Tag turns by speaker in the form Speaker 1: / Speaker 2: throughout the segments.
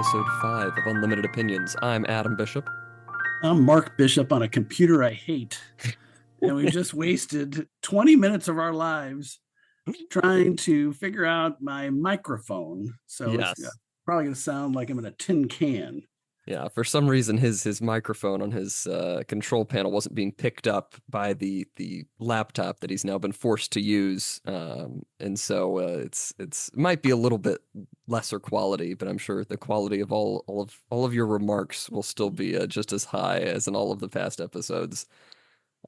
Speaker 1: episode 5 of Unlimited Opinions. I'm Adam Bishop.
Speaker 2: I'm Mark Bishop on a computer I hate. And we just wasted 20 minutes of our lives trying to figure out my microphone. So it's
Speaker 1: Yes.
Speaker 2: probably going to sound like I'm in a tin can.
Speaker 1: Yeah, for some reason his microphone on his control panel wasn't being picked up by the laptop that he's now been forced to use, and so it's might be a little bit lesser quality, but I'm sure the quality of all of your remarks will still be just as high as in all of the past episodes.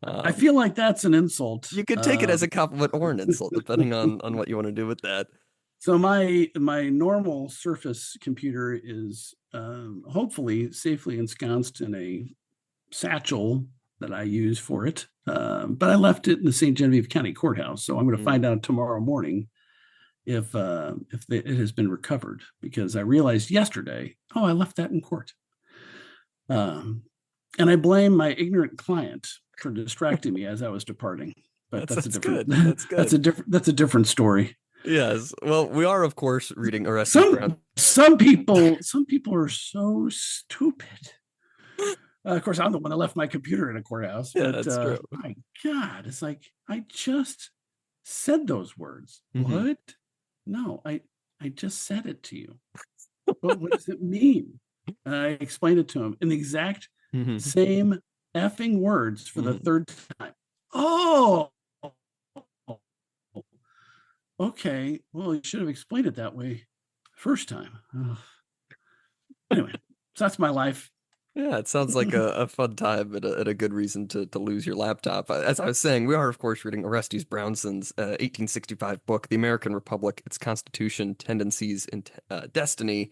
Speaker 2: I
Speaker 1: Um,
Speaker 2: feel like that's an insult.
Speaker 1: you could take it as a compliment or an insult, depending on what you want to do with that.
Speaker 2: So my normal Surface computer is hopefully safely ensconced in a satchel that I use for it. But I left it in the St. Genevieve County Courthouse, so I'm going to
Speaker 1: Mm.
Speaker 2: find out tomorrow morning if it has been recovered, because I realized yesterday, oh, I left that in court. And I blame my ignorant client for distracting me as I was departing. But that's a
Speaker 1: That's
Speaker 2: different
Speaker 1: good. That's good.
Speaker 2: that's a different story.
Speaker 1: Yes. Well, we are, of course, reading Orestes Brown.
Speaker 2: Some people are so stupid. Of course, I'm the one that left my computer in a courthouse,
Speaker 1: Yeah,
Speaker 2: but
Speaker 1: that's true.
Speaker 2: my God, it's like I just said those words.
Speaker 1: Hmm.
Speaker 2: What? No, I just said it to you. What does it mean? And I explained it to him in the exact
Speaker 1: Hmm.
Speaker 2: same effing words for the
Speaker 1: Hmm.
Speaker 2: third time. Oh, okay. Well, you should have explained it that way first time. Anyway, so that's my life.
Speaker 1: Yeah, it sounds like a fun time and a good reason to lose your laptop. As I was saying, we are, of course, reading Orestes Brownson's 1865 book, The American Republic, Its Constitution, Tendencies, and Destiny.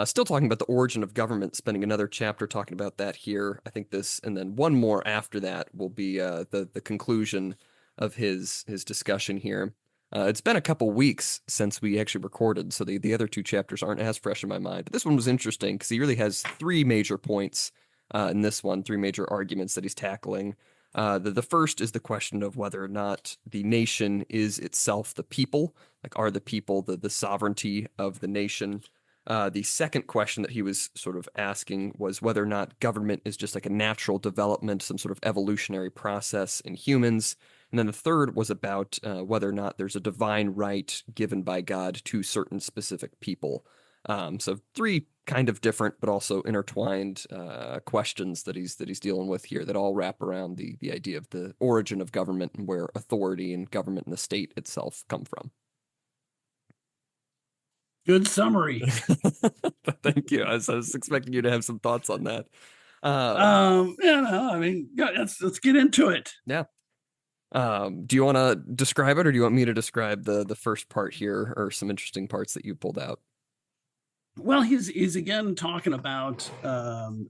Speaker 1: Still talking about the origin of government, spending another chapter talking about that here. I think this, and then one more after that will be the conclusion of his discussion here. It's been a couple weeks since we actually recorded, so the other two chapters aren't as fresh in my mind. But this one was interesting because he really has three major points in this one, three major arguments that he's tackling. The first is the question of whether or not the nation is itself the people, like are the people the sovereignty of the nation. The second question that he was sort of asking was whether or not government is just like a natural development, some sort of evolutionary process in humans. And then the third was about whether or not there's a divine right given by God to certain specific people. So three kind of different but also intertwined questions that he's dealing with here that all wrap around the idea of the origin of government and where authority and government and the state itself come from.
Speaker 2: Good summary.
Speaker 1: Thank you. I was expecting you to have some thoughts on that. Uh,
Speaker 2: I mean, yeah, let's get into it.
Speaker 1: yeah. Do you want to describe it, or do you want me to describe the first part here, or some interesting parts that you pulled out?
Speaker 2: Well, he's again talking about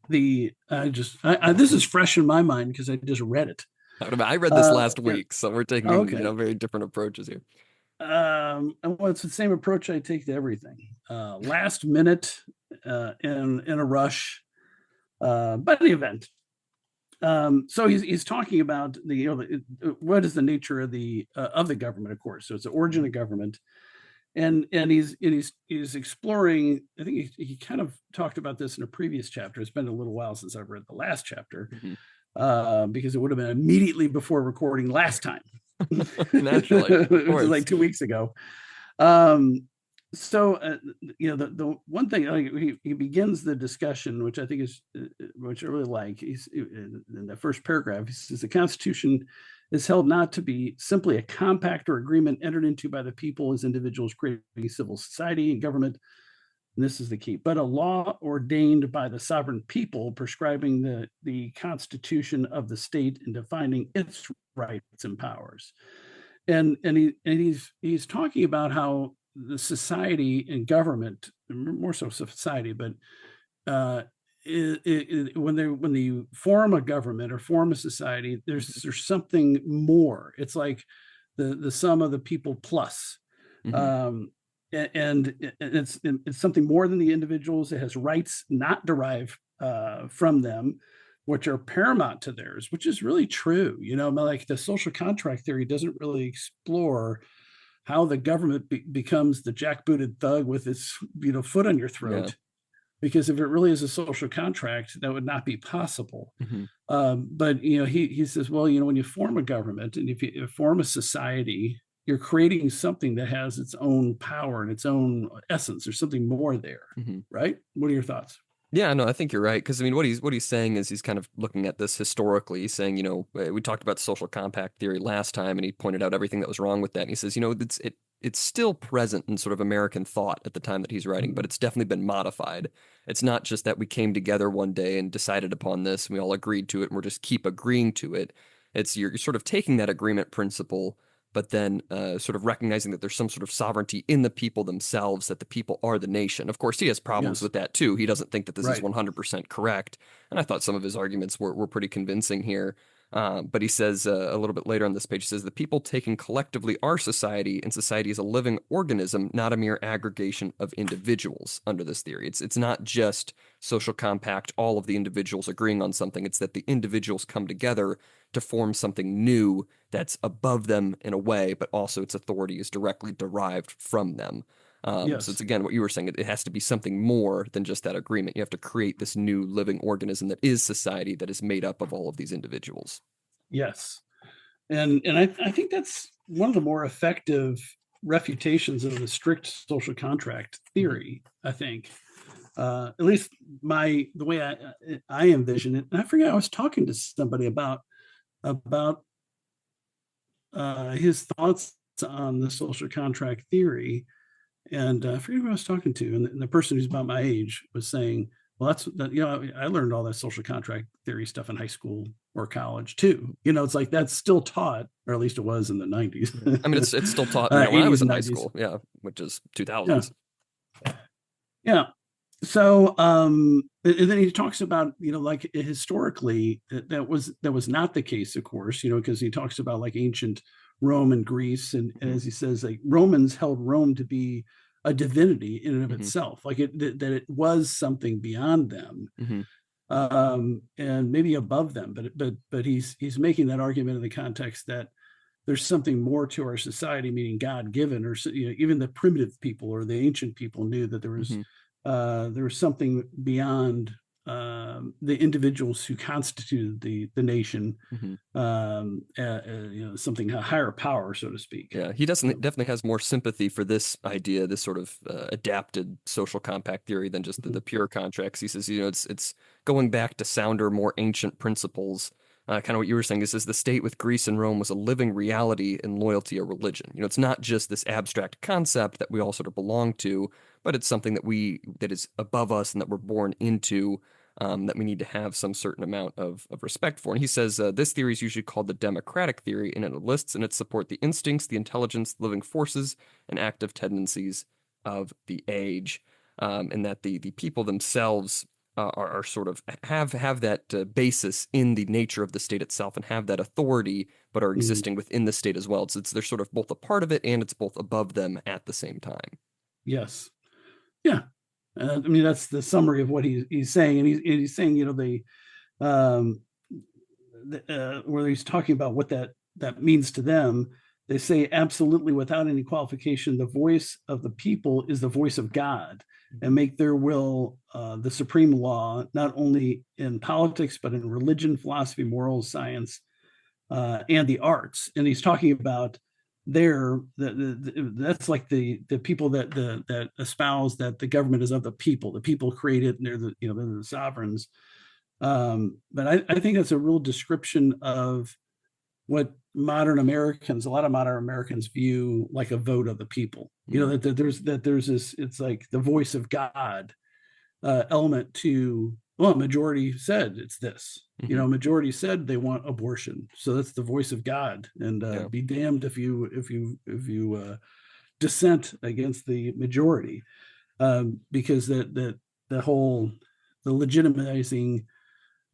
Speaker 2: the this is fresh in my mind because I just read it.
Speaker 1: I read this last
Speaker 2: Yeah,
Speaker 1: week, so we're taking
Speaker 2: okay.
Speaker 1: very different approaches here.
Speaker 2: And well, it's the same approach I take to everything. Last minute, in a rush, but the event. So he's talking about what is the nature of the government, of course. So it's the origin of government, and he's exploring. I think he kind of talked about this in a previous chapter. It's been a little while since I've read the last chapter,
Speaker 1: Mhm.
Speaker 2: because it would have been immediately before recording last time.
Speaker 1: Naturally, of
Speaker 2: Which is
Speaker 1: course.
Speaker 2: like 2 weeks ago. Um, the one thing, like, he begins the discussion, which I think is which I really like. He's in the first paragraph. He says the Constitution is held not to be simply a compact or agreement entered into by the people as individuals creating civil society and government. And this is the key, but a law ordained by the sovereign people prescribing the constitution of the state and defining its rights and powers. And he's talking about how the society and government, more so society, but uh, when they form a government or form a society, there's something more. It's like the sum of the people plus.
Speaker 1: Hmm.
Speaker 2: Um, and it's something more than the individuals. It has rights not derived from them, which are paramount to theirs, which is really true. Like the social contract theory doesn't really explore how the government becomes the jackbooted thug with its foot on your
Speaker 1: Yeah.
Speaker 2: throat. because if it really is a social contract, that would not be possible.
Speaker 1: Hmm.
Speaker 2: But he says, well, when you form a government and if you form a society, you're creating something that has its own power and its own essence. There's something more there,
Speaker 1: Hmm.
Speaker 2: right? What are your thoughts?
Speaker 1: Yeah, no, I think you're right. Because I mean, what he's saying is he's kind of looking at this historically. He's saying, we talked about social compact theory last time, and he pointed out everything that was wrong with that. And he says, it's still present in sort of American thought at the time that he's writing, but
Speaker 2: Mhm.
Speaker 1: it's definitely been modified. It's not just that we came together one day and decided upon this, and we all agreed to it, and we're just keep agreeing to it. It's you're sort of taking that agreement principle, but then sort of recognizing that there's some sort of sovereignty in the people themselves, that the people are the nation. Of course, he has problems
Speaker 2: Yes,
Speaker 1: with that too. He doesn't think that this is
Speaker 2: right.
Speaker 1: 100% correct. And I thought some of his arguments were pretty convincing here. But he says a little bit later on this page, he says, the people taken collectively are society, and society is a living organism, not a mere aggregation of individuals under this theory. It's not just social compact, all of the individuals agreeing on something. It's that the individuals come together to form something new that's above them in a way, but also its authority is directly derived from them. So it's
Speaker 2: Yes,
Speaker 1: again what you were saying. It has to be something more than just that agreement. You have to create this new living organism that is society that is made up of all of these individuals.
Speaker 2: yes. And I think that's one of the more effective refutations of the strict social contract
Speaker 1: Hmm.
Speaker 2: theory, I think. At least the way I envision it. And I forget I was talking to somebody about his thoughts on the social contract theory, and I forget who I was talking to, and the person who's about my age was saying, "Well, I learned all that social contract theory stuff in high school or college too. It's like that's still taught, or at least it was in the '90s,
Speaker 1: Yeah. I mean, it's still taught, when I was
Speaker 2: '80s
Speaker 1: in
Speaker 2: and
Speaker 1: high
Speaker 2: '90s.
Speaker 1: school, yeah, which is
Speaker 2: Yeah,
Speaker 1: 2000s.
Speaker 2: yeah. So, and then he talks about, like historically, that was not the case, of course, because he talks about like ancient Rome and Greece, and
Speaker 1: Hmm.
Speaker 2: as he says, like Romans held Rome to be a divinity in and of
Speaker 1: Hmm.
Speaker 2: itself, like that it was something beyond them,
Speaker 1: Hmm.
Speaker 2: and maybe above them. But he's making that argument in the context that there's something more to our society, meaning God given, or even the primitive people or the ancient people knew that
Speaker 1: Hmm.
Speaker 2: there was something beyond the individuals who constituted the nation,
Speaker 1: Hmm.
Speaker 2: something a higher power, so to speak.
Speaker 1: Yeah, he doesn't
Speaker 2: So,
Speaker 1: definitely has more sympathy for this idea, this sort of adapted social compact theory than just the
Speaker 2: mhm,
Speaker 1: pure contracts. He says, it's going back to sounder, more ancient principles. Kind of what you were saying. He says the state with Greece and Rome was a living reality and loyalty a religion. It's not just this abstract concept that we all sort of belong to, but it's something that is above us and that we're born into, that we need to have some certain amount of respect for. And he says this theory is usually called the democratic theory, and it lists in its support the instincts, the intelligence, living forces, and active tendencies of the age, and that the people themselves are sort of have that basis in the nature of the state itself and have that authority, but are
Speaker 2: mhm,
Speaker 1: existing within the state as well. It's they're sort of both a part of it and it's both above them at the same time.
Speaker 2: yes, yeah. I mean, that's the summary of what he's saying, and he's saying, um, where he's talking about what that means to them. They say absolutely without any qualification, the voice of the people is the voice of God, and
Speaker 1: Mhm.
Speaker 2: make their will the supreme law, not only in politics but in religion, philosophy, morals, science, and the arts. And he's talking about that's like the people that espouse that the government is of the people. The people create it, and they're the sovereigns. But I think that's a real description of what a lot of modern Americans view like a vote of the people.
Speaker 1: Mm.
Speaker 2: That there's this, it's like the voice of God element to, well, majority said it's this.
Speaker 1: Hmm.
Speaker 2: Majority said they want abortion, so that's the voice of God. And
Speaker 1: Yeah.
Speaker 2: be damned if you dissent against the majority, because the whole the legitimizing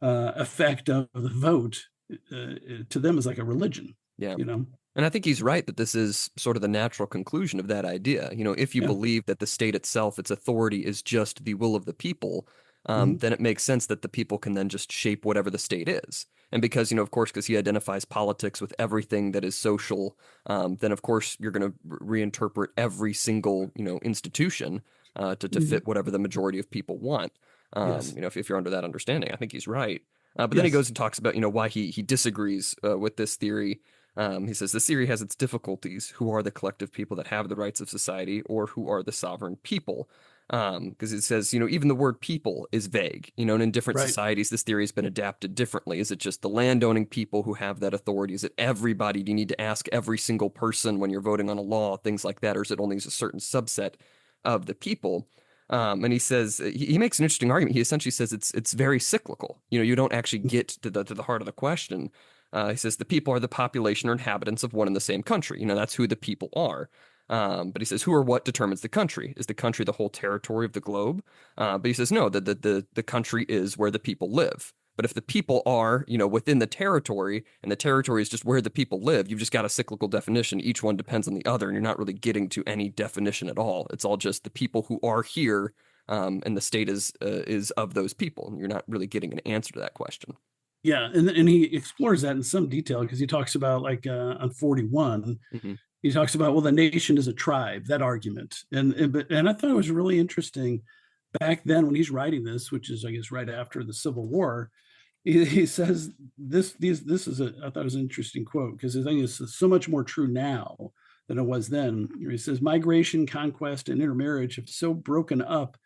Speaker 2: effect of the vote to them is like a religion.
Speaker 1: Yeah.
Speaker 2: You know?
Speaker 1: And I think he's right that this is sort of the natural conclusion of that idea. If you
Speaker 2: Yeah.
Speaker 1: believe that the state itself, its authority is just the will of the people,
Speaker 2: Hmm.
Speaker 1: then it makes sense that the people can then just shape whatever the state is. And because, of course, because he identifies politics with everything that is social, then of course you're going to reinterpret every single, institution. to
Speaker 2: Mhm.
Speaker 1: fit whatever the majority of people want.
Speaker 2: Yes.
Speaker 1: If you're under that understanding, I think he's right. But then he
Speaker 2: Yes.
Speaker 1: goes and talks about, why he disagrees with this theory. He says this theory has its difficulties. Who are the collective people that have the rights of society, or who are the sovereign people? Because it says, even the word people is vague, and in different
Speaker 2: Right.
Speaker 1: societies, this theory has been adapted differently. Is it just the landowning people who have that authority? Is it everybody? Do you need to ask every single person when you're voting on a law, things like that? Or is it only a certain subset of the people? And he says he makes an interesting argument. He essentially says it's very cyclical. You don't actually get to the heart of the question. He says the people are the population or inhabitants of one and the same country. That's who the people are. But he says, who or what determines the country? Is the country the whole territory of the globe? But he says, no, the country is where the people live. But if the people are, within the territory, and the territory is just where the people live, you've just got a cyclical definition. Each one depends on the other, and you're not really getting to any definition at all. It's all just the people who are here, and the state is of those people. And you're not really getting an answer to that question.
Speaker 2: Yeah, and he explores that in some detail because he talks about like on 41,
Speaker 1: Hmm.
Speaker 2: he talks about, well, the nation is a tribe, that argument. And I thought it was really interesting back then when he's writing this, which is I guess right after the Civil War. He says this is I thought it was an interesting quote because the thing is so much more true now than it was then. He says migration, conquest, and intermarriage have so broken up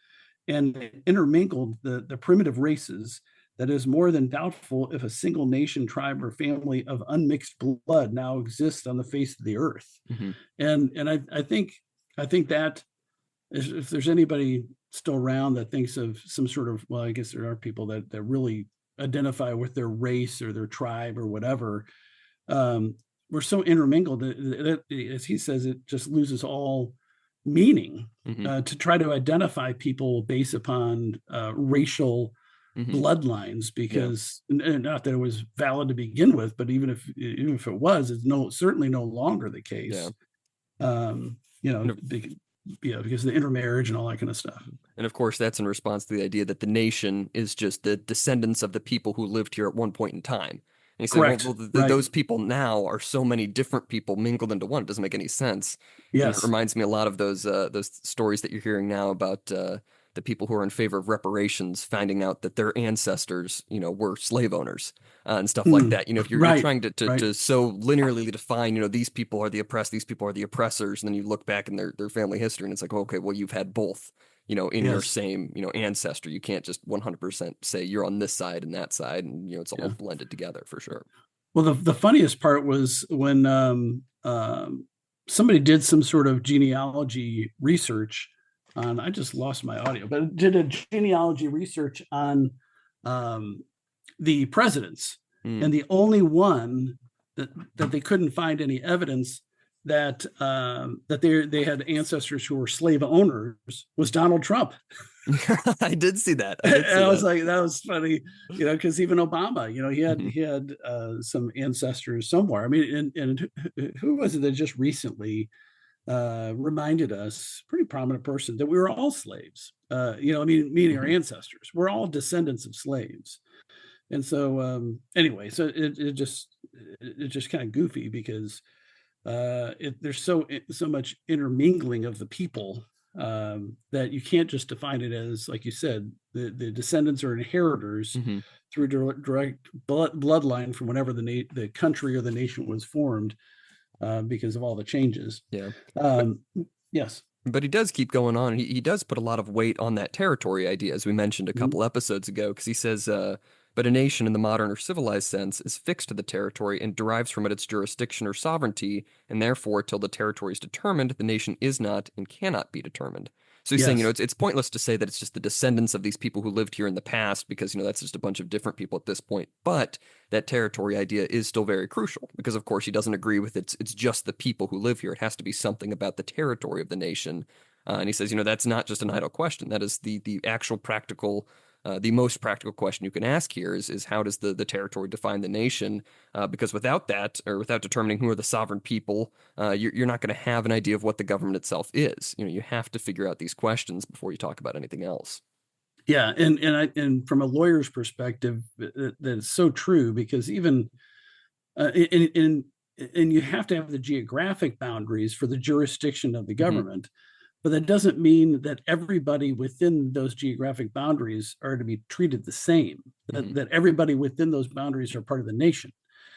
Speaker 2: and intermingled the primitive races that it is more than doubtful if a single nation, tribe, or family of unmixed blood now exists on the face of the earth.
Speaker 1: Hmm.
Speaker 2: And I think that if there's anybody still around that thinks of some sort of, well, I guess there are people that really identify with their race or their tribe or whatever. Um, we're so intermingled that, as he says, it just loses all meaning
Speaker 1: Hmm.
Speaker 2: to try to identify people based upon racial
Speaker 1: Hmm.
Speaker 2: bloodlines,
Speaker 1: Yeah.
Speaker 2: because and not that it was valid to begin with, but even if it was, it's certainly no longer the
Speaker 1: Yeah.
Speaker 2: case. Um, you know,
Speaker 1: And of,
Speaker 2: because of the intermarriage and all that kind of stuff.
Speaker 1: and of course, that's in response to the idea that the nation is just the descendants of the people who lived here at one point in time. And he said, well,
Speaker 2: Correct. Right.
Speaker 1: those people now are so many different people mingled into one. It doesn't make any sense. It
Speaker 2: Yes.
Speaker 1: reminds me a lot of those stories that you're hearing now about the people who are in favor of reparations finding out that their ancestors, were slave owners and stuff like
Speaker 2: Mm.
Speaker 1: that. If you're
Speaker 2: Right.
Speaker 1: trying to
Speaker 2: Right.
Speaker 1: to so linearly define, these people are the oppressed, these people are the oppressors, and then you look back in their family history, and it's like, okay, well, you've had both, in your
Speaker 2: Yes.
Speaker 1: same, ancestor. You can't just 100% say you're on this side and that side, and it's all
Speaker 2: Yeah.
Speaker 1: blended together for sure.
Speaker 2: Well, the funniest part was when somebody did some sort of genealogy research on. I just lost my audio, but did a genealogy research on um, the presidents,
Speaker 1: Mm.
Speaker 2: and the only one that they couldn't find any evidence that they had ancestors who were slave owners was Donald Trump.
Speaker 1: I did see that. I
Speaker 2: And
Speaker 1: did see
Speaker 2: I was
Speaker 1: that.
Speaker 2: like, that was funny, because even Obama, he had
Speaker 1: Mhm.
Speaker 2: he had some ancestors somewhere. I mean, and who was it that just recently reminded us, pretty prominent person, that we were all slaves. I mean, meaning our
Speaker 1: Mhm.
Speaker 2: ancestors. We're all descendants of slaves. And so anyway, so it's just kind of goofy because there's so much intermingling of the people that you can't just define it as, like you said, the descendants or inheritors
Speaker 1: Mhm.
Speaker 2: through direct bloodline from whenever the country or the nation was formed, because of all the changes.
Speaker 1: Yeah. But
Speaker 2: Um, yes.
Speaker 1: But he does keep going on. He does put a lot of weight on that territory idea, as we mentioned a
Speaker 2: Mhm.
Speaker 1: couple episodes ago, because he says, but a nation in the modern or civilized sense is fixed to the territory and derives from it its jurisdiction or sovereignty, and therefore, till the territory is determined, the nation is not and cannot be determined. So he's saying,
Speaker 2: Yes.
Speaker 1: it's pointless to say that it's just the descendants of these people who lived here in the past, because, that's just a bunch of different people at this point. But that territory idea is still very crucial, because of course he doesn't agree with it's just the people who live here. It has to be something about the territory of the nation. And he says, that's not just an idle question. That is the actual practical, the most practical question you can ask here is how does the territory define the nation? Because without that, or without determining who are the sovereign people, you're not going to have an idea of what the government itself is. You have to figure out these questions before you talk about anything else.
Speaker 2: Yeah, and from a lawyer's perspective, that is so true, because even and you have to have the geographic boundaries for the jurisdiction of the
Speaker 1: Hmm.
Speaker 2: government. but that doesn't mean that everybody within those geographic boundaries are to be treated the same,
Speaker 1: Hmm.
Speaker 2: that everybody within those boundaries are part of the nation.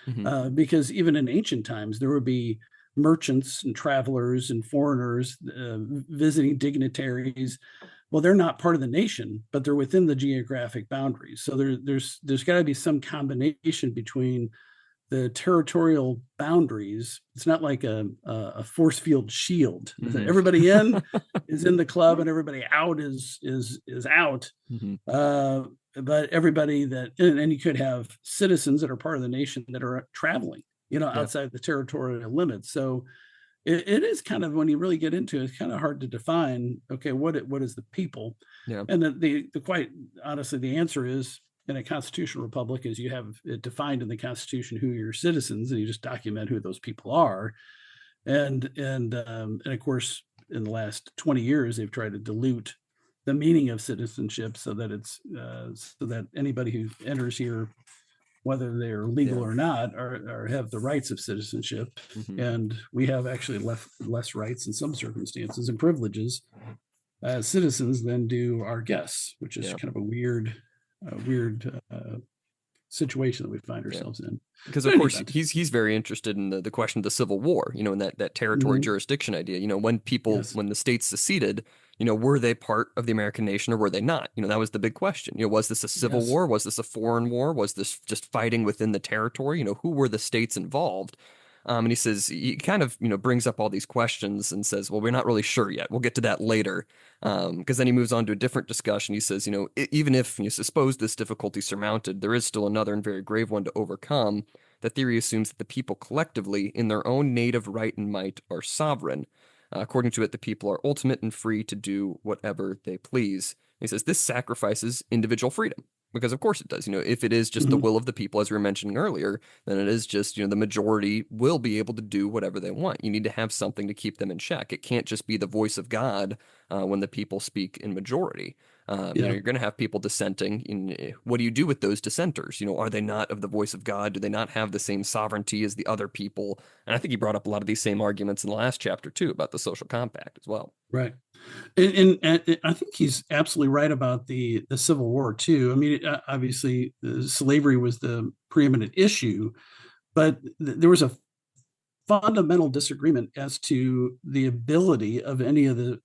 Speaker 1: Hmm.
Speaker 2: Because even in ancient times, there would be merchants and travelers and foreigners visiting dignitaries. Well, they're not part of the nation, but they're within the geographic boundaries. So there's got to be some combination between the territorial boundaries. It's not like a force field shield.
Speaker 1: Hmm.
Speaker 2: Everybody in is in the club, and everybody out is out.
Speaker 1: Hmm.
Speaker 2: Uh, but everybody that, and you could have citizens that are part of the nation that are traveling,
Speaker 1: Yeah.
Speaker 2: outside the territorial limits. So it is kind of, when you really get into it, it's kind of hard to define. Okay, what is the people?
Speaker 1: Yeah.
Speaker 2: And the quite honestly, the answer is, in a constitutional republic, is you have it defined in the Constitution who are your citizens, and you just document who those people are. And of course, in the last 20 years, they've tried to dilute the meaning of citizenship so that it's so that anybody who enters here, whether they're legal
Speaker 1: Yeah.
Speaker 2: or not, are have the rights of citizenship.
Speaker 1: Hmm.
Speaker 2: And we have actually less rights in some circumstances and privileges as citizens than do our guests, which is
Speaker 1: Yeah.
Speaker 2: kind of a weird situation that we find
Speaker 1: Yeah.
Speaker 2: ourselves in.
Speaker 1: Because
Speaker 2: But
Speaker 1: of
Speaker 2: in any
Speaker 1: course
Speaker 2: event,
Speaker 1: he's very interested in the question of the Civil War, and that territory
Speaker 2: mhm,
Speaker 1: jurisdiction idea.
Speaker 2: yes,
Speaker 1: When the states seceded, were they part of the American nation or were they not? That was the big question. Was this a civil
Speaker 2: yes,
Speaker 1: war? Was this a foreign war? Was this just fighting within the territory? Who were the states involved? And he says he kind of brings up all these questions and says, well, we're not really sure yet. We'll get to that later. Because then he moves on to a different discussion. He says, even if you suppose this difficulty surmounted, there is still another and very grave one to overcome. The theory assumes that the people collectively, in their own native right and might, are sovereign. According to it, the people are ultimate and free to do whatever they please. He says this sacrifices individual freedom. Because of course it does. If it is just the
Speaker 2: mhm,
Speaker 1: will of the people, as we were mentioning earlier, then it is just, the majority will be able to do whatever they want. You need to have something to keep them in check. It can't just be the voice of God when the people speak in majority.
Speaker 2: yeah,
Speaker 1: You're going to have people dissenting. What do you do with those dissenters? Are they not of the voice of God? Do they not have the same sovereignty as the other people? And I think he brought up a lot of these same arguments in the last chapter too about the social compact as well.
Speaker 2: right. And I think he's absolutely right about the Civil War too. I mean, obviously, slavery was the preeminent issue, but there was a fundamental disagreement as to the ability of any of the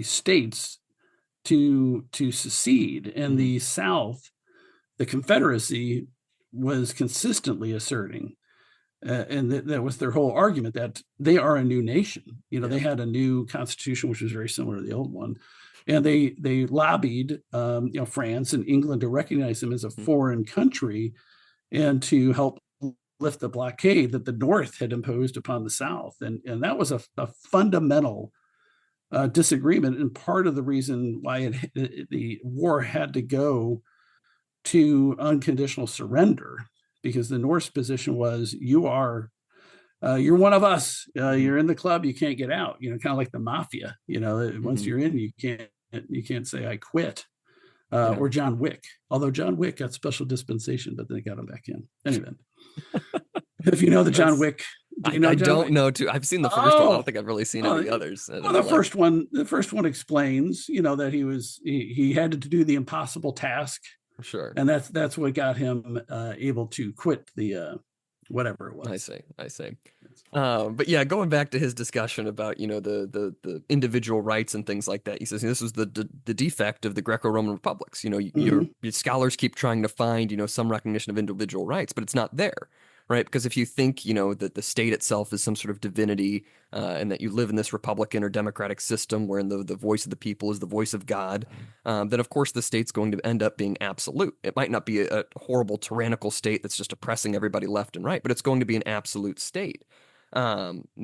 Speaker 2: states to secede. And
Speaker 1: Hmm.
Speaker 2: the South, the Confederacy, was consistently asserting, and that was their whole argument, that they are a new nation.
Speaker 1: Yeah.
Speaker 2: They had a new constitution which was very similar to the old one, and they lobbied, France and England to recognize them as a
Speaker 1: Hmm.
Speaker 2: foreign country and to help lift the blockade that the North had imposed upon the South. And that was a fundamental disagreement, and part of the reason why the war had to go to unconditional surrender, because the North's position was, you're one of us.
Speaker 1: Hmm.
Speaker 2: You're in the club. You can't get out. Kind of like the mafia. Once
Speaker 1: Hmm.
Speaker 2: you're in, you can't say I quit.
Speaker 1: Yeah.
Speaker 2: Or John Wick. Although John Wick got special dispensation, but they got him back in. Anyway, if you know the John
Speaker 1: That's
Speaker 2: Wick, do
Speaker 1: I,
Speaker 2: you know
Speaker 1: I
Speaker 2: John
Speaker 1: don't
Speaker 2: Wick?
Speaker 1: know too. I've seen the first one. I don't
Speaker 2: Oh,
Speaker 1: think I've really seen
Speaker 2: oh,
Speaker 1: any others in
Speaker 2: well,
Speaker 1: my
Speaker 2: the
Speaker 1: life.
Speaker 2: first one explains, that he had to do the impossible task,
Speaker 1: Sure.
Speaker 2: and that's what got him able to quit the whatever it
Speaker 1: I
Speaker 2: was.
Speaker 1: see. I see. But yeah, going back to his discussion about the individual rights and things like that, he says this was the defect of the Greco-Roman republics. Your scholars keep trying to find some recognition of individual rights, but it's not there, right? Because if you think that the state itself is some sort of divinity, and that you live in this republican or democratic system wherein the voice of the people is the voice of God, then of course the state's going to end up being absolute. It might not be a horrible tyrannical state that's just oppressing everybody left and right, but it's going to be an absolute state,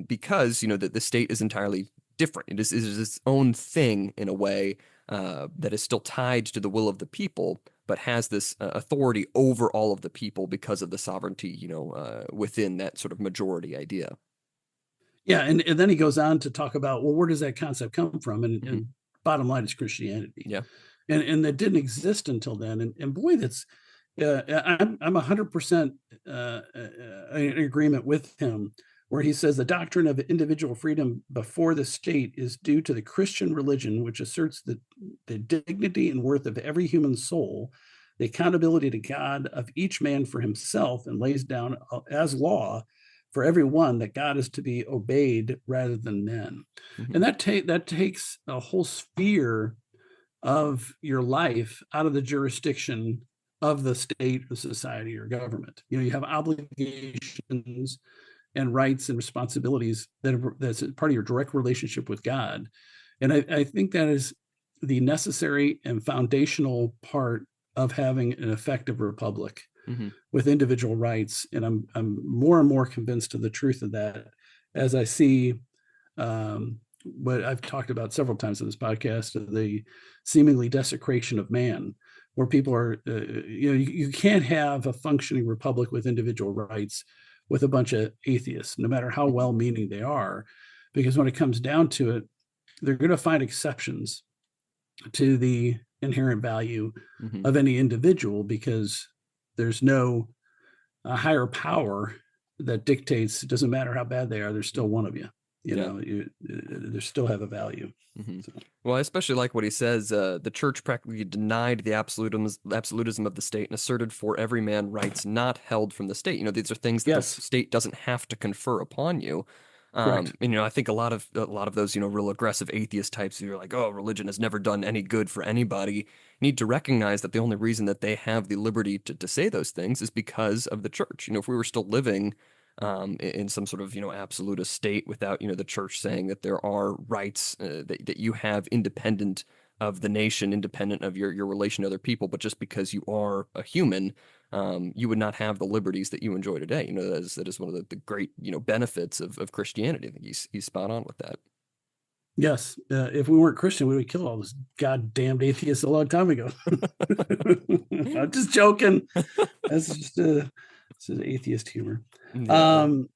Speaker 1: because the state is entirely different. It is its own thing in a way, that is still tied to the will of the people, but has this authority over all of the people because of the sovereignty, within that sort of majority idea.
Speaker 2: Yeah, and then he goes on to talk about, well, where does that concept come from? And,
Speaker 1: Hmm.
Speaker 2: and bottom line is Christianity,
Speaker 1: Yeah.
Speaker 2: and that didn't exist until then. And boy, that's I'm 100% in agreement with him. where he says the doctrine of individual freedom before the state is due to the Christian religion, which asserts the dignity and worth of every human soul, the accountability to God of each man for himself, and lays down as law for every one that God is to be obeyed rather than men.
Speaker 1: Hmm.
Speaker 2: And that takes a whole sphere of your life out of the jurisdiction of the state, the society, or government. You have obligations and rights and responsibilities that's part of your direct relationship with God. And I think that is the necessary and foundational part of having an effective republic
Speaker 1: Hmm.
Speaker 2: with individual rights. And I'm more and more convinced of the truth of that as I see what I've talked about several times in this podcast, the seemingly desecration of man, where people are, you can't have a functioning republic with individual rights with a bunch of atheists, no matter how
Speaker 1: Hmm.
Speaker 2: well meaning they are, because when it comes down to it, they're going to find exceptions to the inherent value
Speaker 1: Hmm.
Speaker 2: of any individual because there's no higher power that dictates it doesn't matter how bad they are, they're still one of you.
Speaker 1: Yeah.
Speaker 2: They still have a value.
Speaker 1: Hmm.
Speaker 2: So,
Speaker 1: Well, I especially like what he says. The church practically denied the absolutism of the state and asserted for every man rights not held from the state. These are things that the
Speaker 2: yes,
Speaker 1: state doesn't have to confer upon you.
Speaker 2: correct.
Speaker 1: And I think a lot of those real aggressive atheist types who are like, oh, religion has never done any good for anybody, need to recognize that the only reason that they have the liberty to say those things is because of the church. If we were still living in some sort of absolutist state without the church saying that there are rights that you have independent of the nation, independent of your relation to other people, but just because you are a human, you would not have the liberties that you enjoy today. That is one of the great benefits of Christianity. I think he's spot on with that.
Speaker 2: Yes, if we weren't Christian, we would kill all those goddamned atheists a long time ago. I'm just joking. That's just this is atheist humor.
Speaker 1: Yeah.
Speaker 2: Um,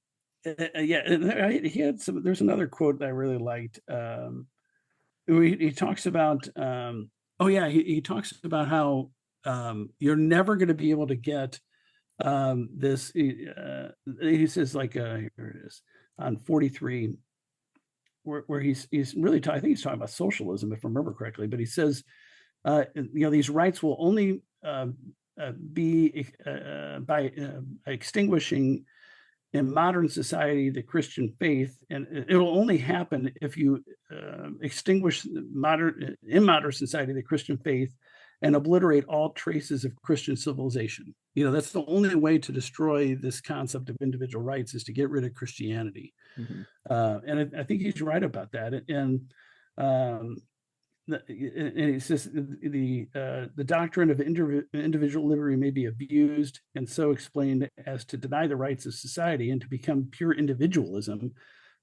Speaker 2: yeah, he had some. There's another quote that I really liked. He talks about. Oh yeah, he talks about how you're never going to be able to get this. He says like here it is on 43 where he's really I think he's talking about socialism if I remember correctly, but he says these rights will only be by extinguishing in modern society the Christian faith, and it will only happen if you extinguish in modern society the Christian faith and obliterate all traces of Christian civilization. That's the only way to destroy this concept of individual rights is to get rid of Christianity.
Speaker 1: Hmm.
Speaker 2: And I think he's right about that. And um, and he says the doctrine of individual liberty may be abused and so explained as to deny the rights of society and to become pure individualism,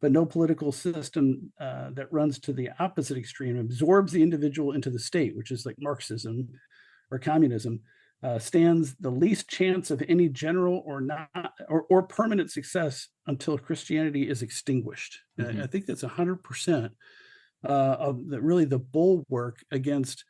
Speaker 2: but no political system that runs to the opposite extreme absorbs the individual into the state, which is like Marxism or communism, stands the least chance of any general or not or permanent success until Christianity is extinguished.
Speaker 1: Hmm.
Speaker 2: I think that's 100% of really the bulwark against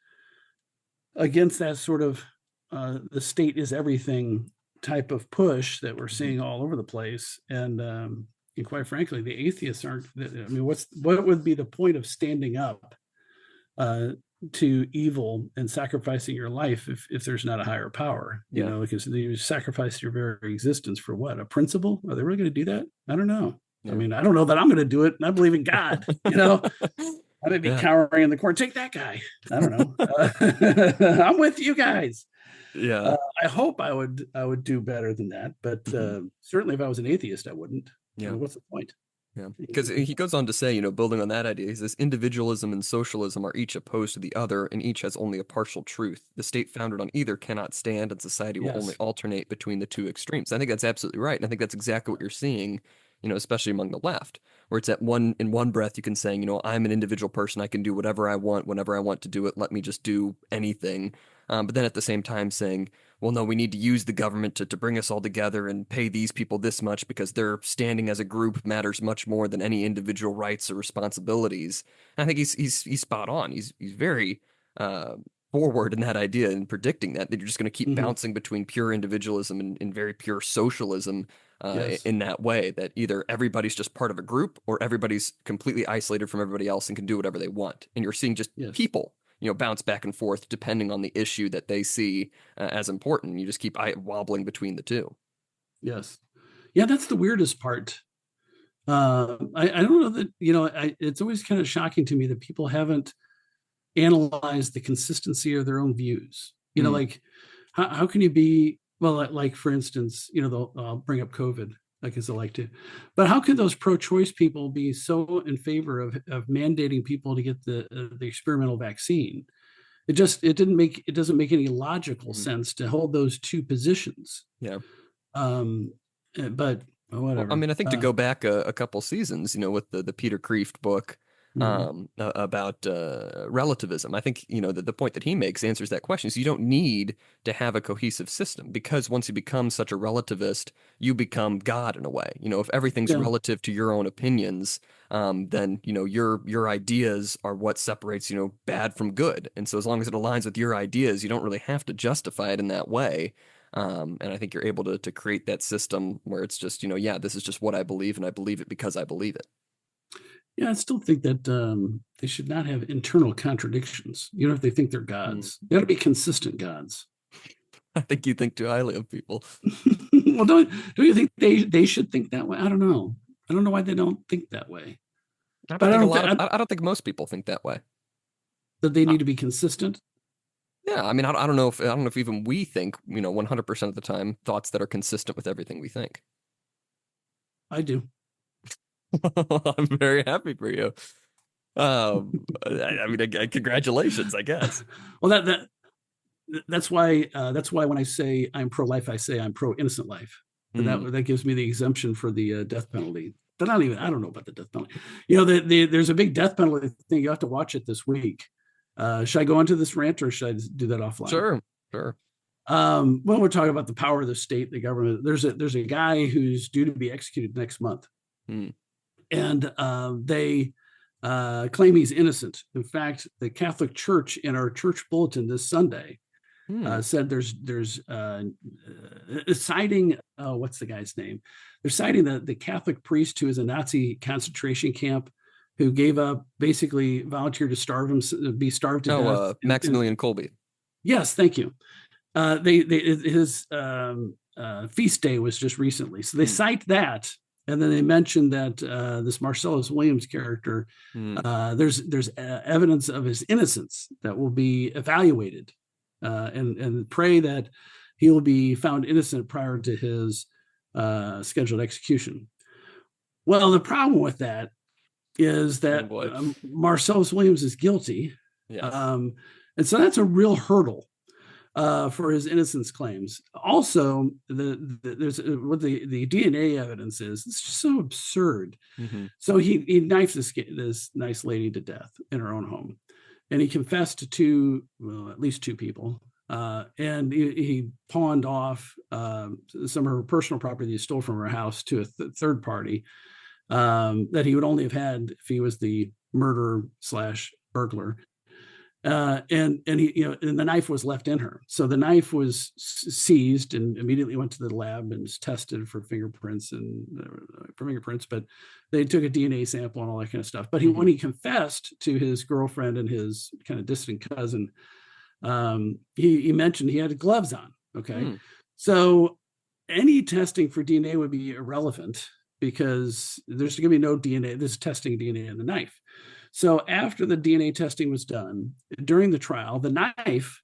Speaker 2: that sort of the state is everything type of push that we're
Speaker 1: Hmm.
Speaker 2: seeing all over the place. And quite frankly, the atheists aren't. I mean, what would be the point of standing up uh, to evil and sacrificing your life if there's not a higher power?
Speaker 1: Yeah.
Speaker 2: Because you sacrifice your very existence for what? A principle? Are they really going to do that? I don't know. I
Speaker 1: Yeah.
Speaker 2: mean, I don't know that I'm going to do it, and I believe in God. I may be
Speaker 1: Yeah.
Speaker 2: cowering in the corner. Take that guy. I don't know. I'm with you guys.
Speaker 1: Yeah.
Speaker 2: I hope I would do better than that, but
Speaker 1: Hmm.
Speaker 2: certainly if I was an atheist, I wouldn't.
Speaker 1: Yeah.
Speaker 2: What's the point?
Speaker 1: Yeah, because he goes on to say, building on that idea, he says individualism and socialism are each opposed to the other, and each has only a partial truth. The state founded on either cannot stand, and society will only
Speaker 2: Yes.
Speaker 1: alternate between the two extremes. I think that's absolutely right, and I think that's exactly what you're seeing, especially among the left, where it's in one breath you can say, I'm an individual person, I can do whatever I want, whenever I want to do it. Let me just do anything. But then at the same time saying, well, no, we need to use the government to bring us all together and pay these people this much because their standing as a group matters much more than any individual rights or responsibilities. And I think he's spot on. He's very forward in that idea and predicting that you're just going to keep
Speaker 2: Hmm.
Speaker 1: bouncing between pure individualism and very pure socialism
Speaker 2: Yes.
Speaker 1: in that way, that either everybody's just part of a group or everybody's completely isolated from everybody else and can do whatever they want. And you're seeing just
Speaker 2: Yes.
Speaker 1: people, bounce back and forth depending on the issue that they see as important. You just keep wobbling between the two.
Speaker 2: Yes. Yeah, that's the weirdest part. I don't know that, it's always kind of shocking to me that people haven't analyzed the consistency of their own views.
Speaker 1: Mm,
Speaker 2: Like how can you be, well, like for instance, they'll bring up COVID, like as I like to, but how could those pro-choice people be so in favor of mandating people to get the experimental vaccine? It doesn't make any logical
Speaker 1: mhm.
Speaker 2: sense to hold those two positions.
Speaker 1: Yeah.
Speaker 2: Um, but
Speaker 1: Well, I
Speaker 2: whatever.
Speaker 1: mean, I think to go back a couple seasons, with the Peter Kreeft book
Speaker 2: Mhm.
Speaker 1: about relativism, I think, the point that he makes answers that question. So you don't need to have a cohesive system, because once you become such a relativist, you become God in a way. If everything's
Speaker 2: Yeah.
Speaker 1: relative to your own opinions, then, your ideas are what separates, bad from good. And so as long as it aligns with your ideas, you don't really have to justify it in that way. And I think you're able to create that system where it's just, yeah, this is just what I believe, and I believe it because I believe it.
Speaker 2: Yeah, I still think that they should not have internal contradictions. If they think they're
Speaker 1: Mm.
Speaker 2: gods, they ought to be consistent gods.
Speaker 1: I think you think too highly of people.
Speaker 2: Well, don't you think they should think that way? I don't know. I don't know why they don't think that way.
Speaker 1: I don't
Speaker 2: But I
Speaker 1: think a
Speaker 2: don't
Speaker 1: lot
Speaker 2: think
Speaker 1: of, I don't think most people think that way.
Speaker 2: that they
Speaker 1: Uh,
Speaker 2: need to be consistent.
Speaker 1: yeah, I mean, I don't know if, I don't know if even we think, 100% of the time thoughts that are consistent with everything we think.
Speaker 2: I do.
Speaker 1: I'm very happy for you. I mean, congratulations, I guess.
Speaker 2: Well, that's why when I say I'm pro-life, I say I'm pro-innocent life.
Speaker 1: Mm,
Speaker 2: That gives me the exemption for the death penalty. But I don't know about the death penalty. There's a big death penalty thing. You have to watch it this week. Should I go into this rant or should I do that offline?
Speaker 1: sure, sure.
Speaker 2: When we're talking about the power of the state, the government, there's a guy who's due to be executed next month,
Speaker 1: Mm,
Speaker 2: and they claim he's innocent. In fact, the Catholic Church in our church bulletin this Sunday
Speaker 1: mm.
Speaker 2: said there's citing what's the guy's name? They're citing the Catholic priest who is a Nazi concentration camp, who gave up, basically volunteered to be starved to
Speaker 1: Oh,
Speaker 2: death.
Speaker 1: Maximilian Kolbe.
Speaker 2: Yes, thank you. His feast day was just recently, so they
Speaker 1: Mm,
Speaker 2: cite that, and then they mention that this Marcellus Williams character,
Speaker 1: mm.
Speaker 2: there's evidence of his innocence that will be evaluated, and pray that he will be found innocent prior to his scheduled execution. Well, the problem with that is
Speaker 1: Oh
Speaker 2: that
Speaker 1: boy.
Speaker 2: Marcellus Williams is guilty,
Speaker 1: Yes.
Speaker 2: um, and so that's a real hurdle for his innocence claims. Also, there's what the DNA evidence is. It's just so absurd.
Speaker 1: Hmm.
Speaker 2: So he knifes this nice lady to death in her own home, and he confessed to well, at least two people. And he pawned off some of her personal property he stole from her house to a third party, that he would only have had if he was the murderer slash burglar. And he, and the knife was left in her. So the knife was seized and immediately went to the lab and was tested for fingerprints but they took a DNA sample and all that kind of stuff. But
Speaker 1: Hmm.
Speaker 2: when he confessed to his girlfriend and his kind of distant cousin, he mentioned he had gloves on. Okay.
Speaker 1: Mm.
Speaker 2: So any testing for DNA would be irrelevant because there's going to be no DNA. This is testing DNA in the knife. So after the DNA testing was done during the trial, the knife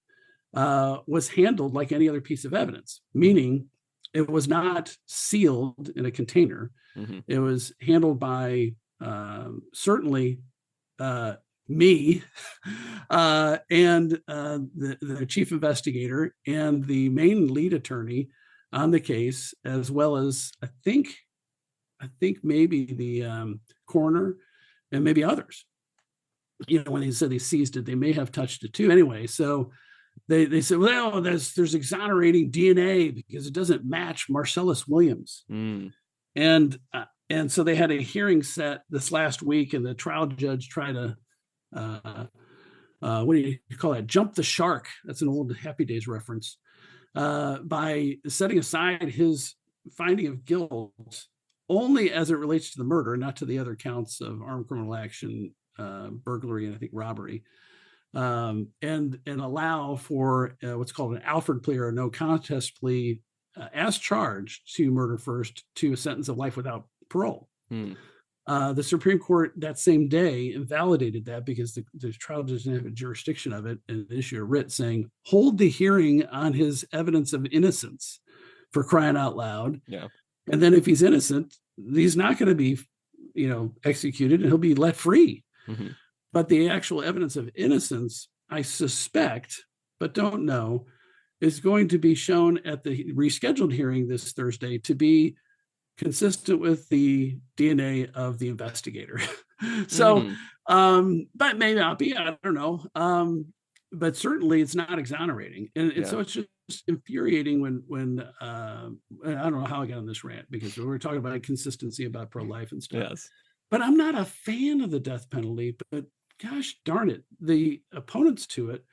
Speaker 2: was handled like any other piece of evidence, meaning it was not sealed in a container.
Speaker 1: Hmm.
Speaker 2: It was handled by certainly me and the chief investigator and the main lead attorney on the case, as well as I think maybe the coroner and maybe others. When they said they seized it, they may have touched it too. Anyway, so they said, well, there's exonerating DNA because it doesn't match Marcellus Williams,
Speaker 1: Mm.
Speaker 2: and so they had a hearing set this last week, and the trial judge tried to what do you call that? Jump the shark. That's an old Happy Days reference. By setting aside his finding of guilt only as it relates to the murder, not to the other counts of armed criminal action, burglary, and I think robbery, and allow for what's called an Alford plea or a no contest plea as charged to murder first to a sentence of life without parole. The Supreme Court that same day invalidated that because the trial doesn't have a jurisdiction of it and issued a writ saying, hold the hearing on his evidence of innocence, for crying out loud.
Speaker 1: Yeah.
Speaker 2: And then if he's innocent, he's not going to be, executed and he'll be let free.
Speaker 1: Mm-hmm.
Speaker 2: But the actual evidence of innocence, I suspect, but don't know, is going to be shown at the rescheduled hearing this Thursday to be consistent with the DNA of the investigator. So, but maybe not be, I don't know. But certainly it's not exonerating. And so it's just infuriating when I don't know how I got on this rant, because we were talking about consistency about pro-life and stuff.
Speaker 1: Yes.
Speaker 2: But I'm not a fan of the death penalty, but gosh darn it, the opponents to it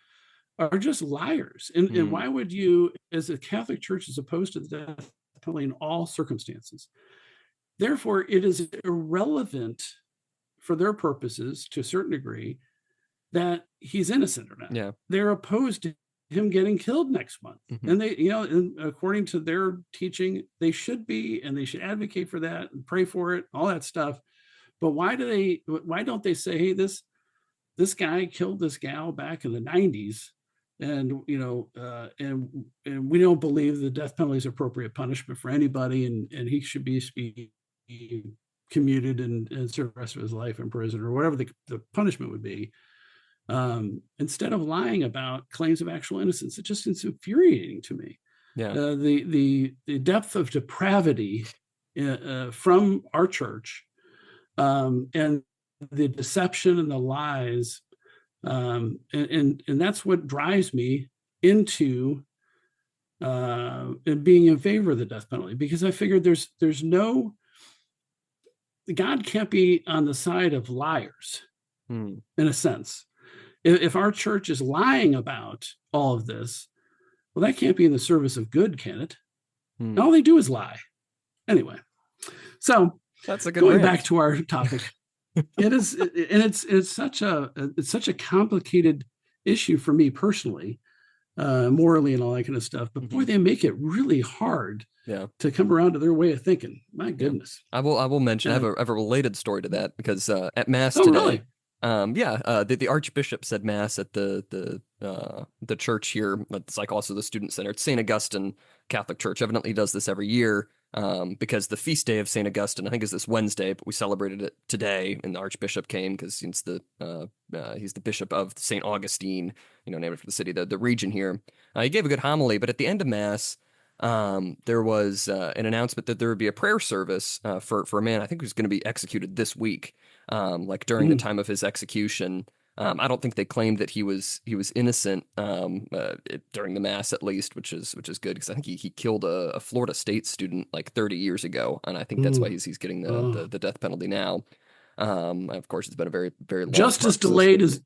Speaker 2: are just liars. And why would you, as a Catholic Church, is opposed to the death penalty in all circumstances? Therefore, it is irrelevant for their purposes to a certain degree that he's innocent or not.
Speaker 1: Yeah.
Speaker 2: They're opposed to him getting killed next month. And they, and according to their teaching, they should be, and they should advocate for that and pray for it, all that stuff. But why don't they say, hey, this guy killed this gal back in the 90s, and and we don't believe the death penalty is appropriate punishment for anybody, and he should be commuted and serve the rest of his life in prison, or whatever the punishment would be, instead of lying about claims of actual innocence. It's infuriating to me.
Speaker 1: Yeah.
Speaker 2: The depth of depravity from our church, and the deception and the lies, and that's what drives me into being in favor of the death penalty, because I figured there's no, God can't be on the side of liars, in a sense. If our church is lying about all of this, well, that can't be in the service of good, can it? All they do is lie. Anyway, so
Speaker 1: that's a good
Speaker 2: going
Speaker 1: rant.
Speaker 2: back to our topic. It is, and it's such a complicated issue for me personally, morally and all that kind of stuff. But boy, they make it really hard to come around to their way of thinking. My goodness.
Speaker 1: I will mention, I have a related story to that, because at Mass today,
Speaker 2: really?
Speaker 1: the Archbishop said Mass at the church here. It's like also the student center. It's St. Augustine Catholic Church. Evidently does this every year, because the feast day of St. Augustine, I think, is this Wednesday, but we celebrated it today, and the Archbishop came because he's the Bishop of St. Augustine, named after the city, the region here. He gave a good homily, but at the end of Mass, there was an announcement that there would be a prayer service for a man, I think, who's going to be executed this week, like during the time of his execution. I don't think they claimed that he was innocent during the Mass, at least, which is good, because I think he killed a Florida State student like 30 years ago, and I think that's why he's getting the death penalty now. Of course, it's been a very, very long
Speaker 2: justice
Speaker 1: process.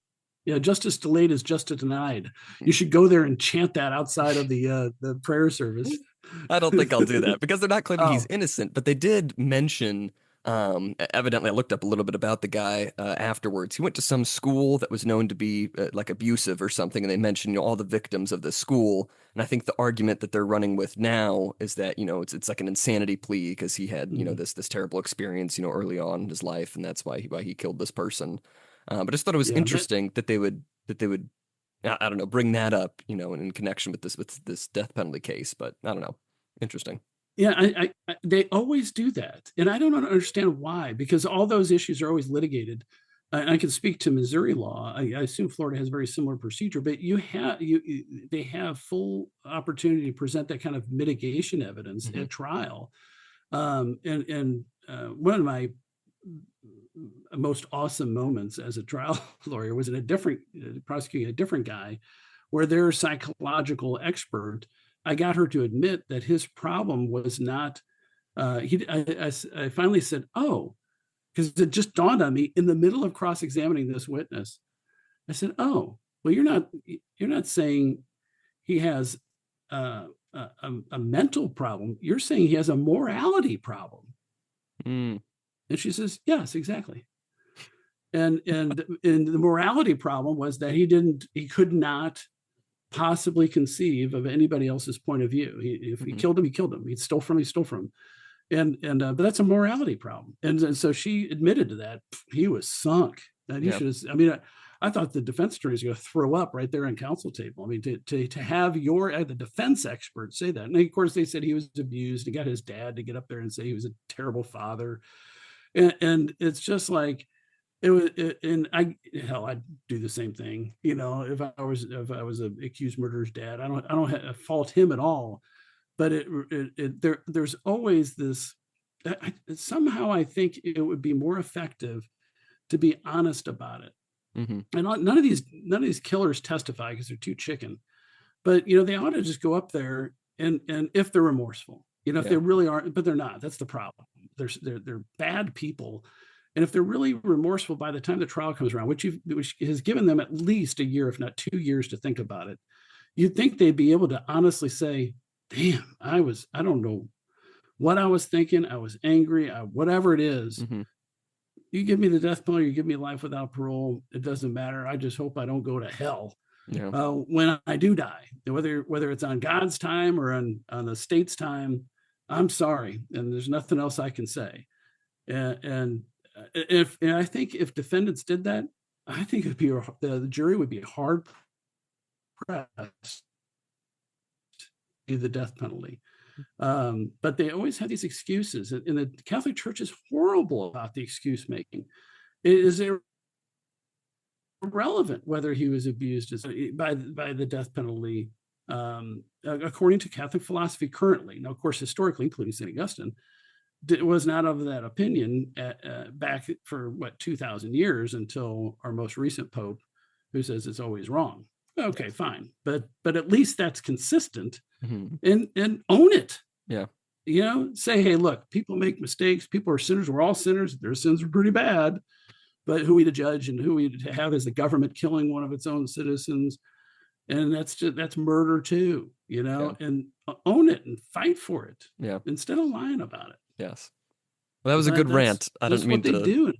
Speaker 2: Justice delayed is justice denied. You should go there and chant that outside of the prayer service.
Speaker 1: I don't think I'll do that, because they're not claiming he's innocent, but they did mention. Evidently, I looked up a little bit about the guy afterwards. He went to some school that was known to be like abusive or something, and they mentioned all the victims of the school. And I think the argument that they're running with now is that it's like an insanity plea, because he had this terrible experience early on in his life, and that's why he killed this person. But I just thought it was interesting that they would I don't know, bring that up in connection with this death penalty case. But I don't know, interesting.
Speaker 2: Yeah, I they always do that, and I don't understand why, because all those issues are always litigated. I can speak to Missouri law. I assume Florida has a very similar procedure, but they have full opportunity to present that kind of mitigation evidence at trial. And one of my most awesome moments as a trial lawyer was in prosecuting a different guy, where their psychological expert, I got her to admit that his problem was not, I finally said, oh, because it just dawned on me in the middle of cross-examining this witness. I said, oh, well, you're not saying he has a mental problem. You're saying he has a morality problem.
Speaker 1: Mm,
Speaker 2: And she says, yes, exactly. And the morality problem was that he could not possibly conceive of anybody else's point of view. If he
Speaker 1: mhm.
Speaker 2: killed him, he killed him. He stole from him. But that's a morality problem. And so she admitted to that. He was sunk. That he
Speaker 1: Yeah.
Speaker 2: should have. I mean, I thought the defense attorney was going to throw up right there on counsel table. I mean, to have the defense expert say that, and of course they said he was abused. He got his dad to get up there and say he was a terrible father, and it's just like it was. And I'd do the same thing. If I was an accused murderer's dad, I don't fault him at all. But there's always this. Somehow I think it would be more effective to be honest about it.
Speaker 1: Hmm.
Speaker 2: And none of these killers testify because they're too chicken. But they ought to just go up there and if they're remorseful, if
Speaker 1: Yeah.
Speaker 2: they really aren't, but they're not. That's the problem. They're bad people. And if they're really remorseful by the time the trial comes around, which has given them at least a year, if not 2 years, to think about it, you'd think they'd be able to honestly say, "Damn, I don't know what I was thinking. I was angry. Whatever it is,
Speaker 1: Hmm.
Speaker 2: you give me the death penalty, you give me life without parole. It doesn't matter. I just hope I don't go to hell
Speaker 1: Yeah.
Speaker 2: when I do die, whether it's on God's time or on the state's time. I'm sorry, and there's nothing else I can say." And I think if defendants did that, I think the jury would be hard pressed to the death penalty. But they always have these excuses, and the Catholic Church is horrible about the excuse making. It is irrelevant whether he was abused by the death penalty, according to Catholic philosophy currently. Now, of course, historically, including St. Augustine, was not of that opinion back for 2,000 years until our most recent Pope, who says it's always wrong. Okay,
Speaker 1: Yes.
Speaker 2: fine, but at least that's consistent,
Speaker 1: Hmm.
Speaker 2: and own it.
Speaker 1: Yeah.
Speaker 2: Say, hey, look, people make mistakes. People are sinners. We're all sinners. Their sins are pretty bad. But who are we to judge, and who are we to have as the government killing one of its own citizens? And that's murder too,
Speaker 1: Yeah.
Speaker 2: and own it and fight for it
Speaker 1: Yeah.
Speaker 2: instead of lying about it.
Speaker 1: Yes. Well, that was
Speaker 2: Because
Speaker 1: a good
Speaker 2: that's
Speaker 1: rant. I didn't
Speaker 2: just
Speaker 1: mean
Speaker 2: what they
Speaker 1: to.
Speaker 2: do.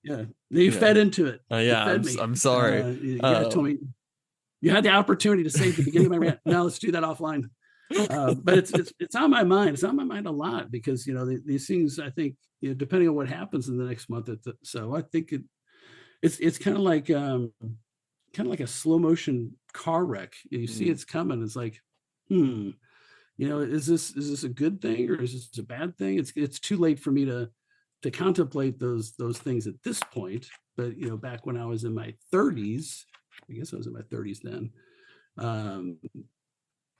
Speaker 2: Yeah, you
Speaker 1: Yeah.
Speaker 2: fed into it. You
Speaker 1: Yeah.
Speaker 2: fed me.
Speaker 1: I'm sorry.
Speaker 2: You told me you had the opportunity to say at the beginning of my rant. Now let's do that offline. But it's on my mind. It's on my mind a lot because these things. I think depending on what happens in the next month. So I think it's kind of like a slow motion car wreck. You see
Speaker 1: Mm,
Speaker 2: it's coming. It's like, is this a good thing or is this a bad thing? It's too late for me to contemplate those things at this point. But back when I was in my 30s, I guess I was in my 30s then. Um,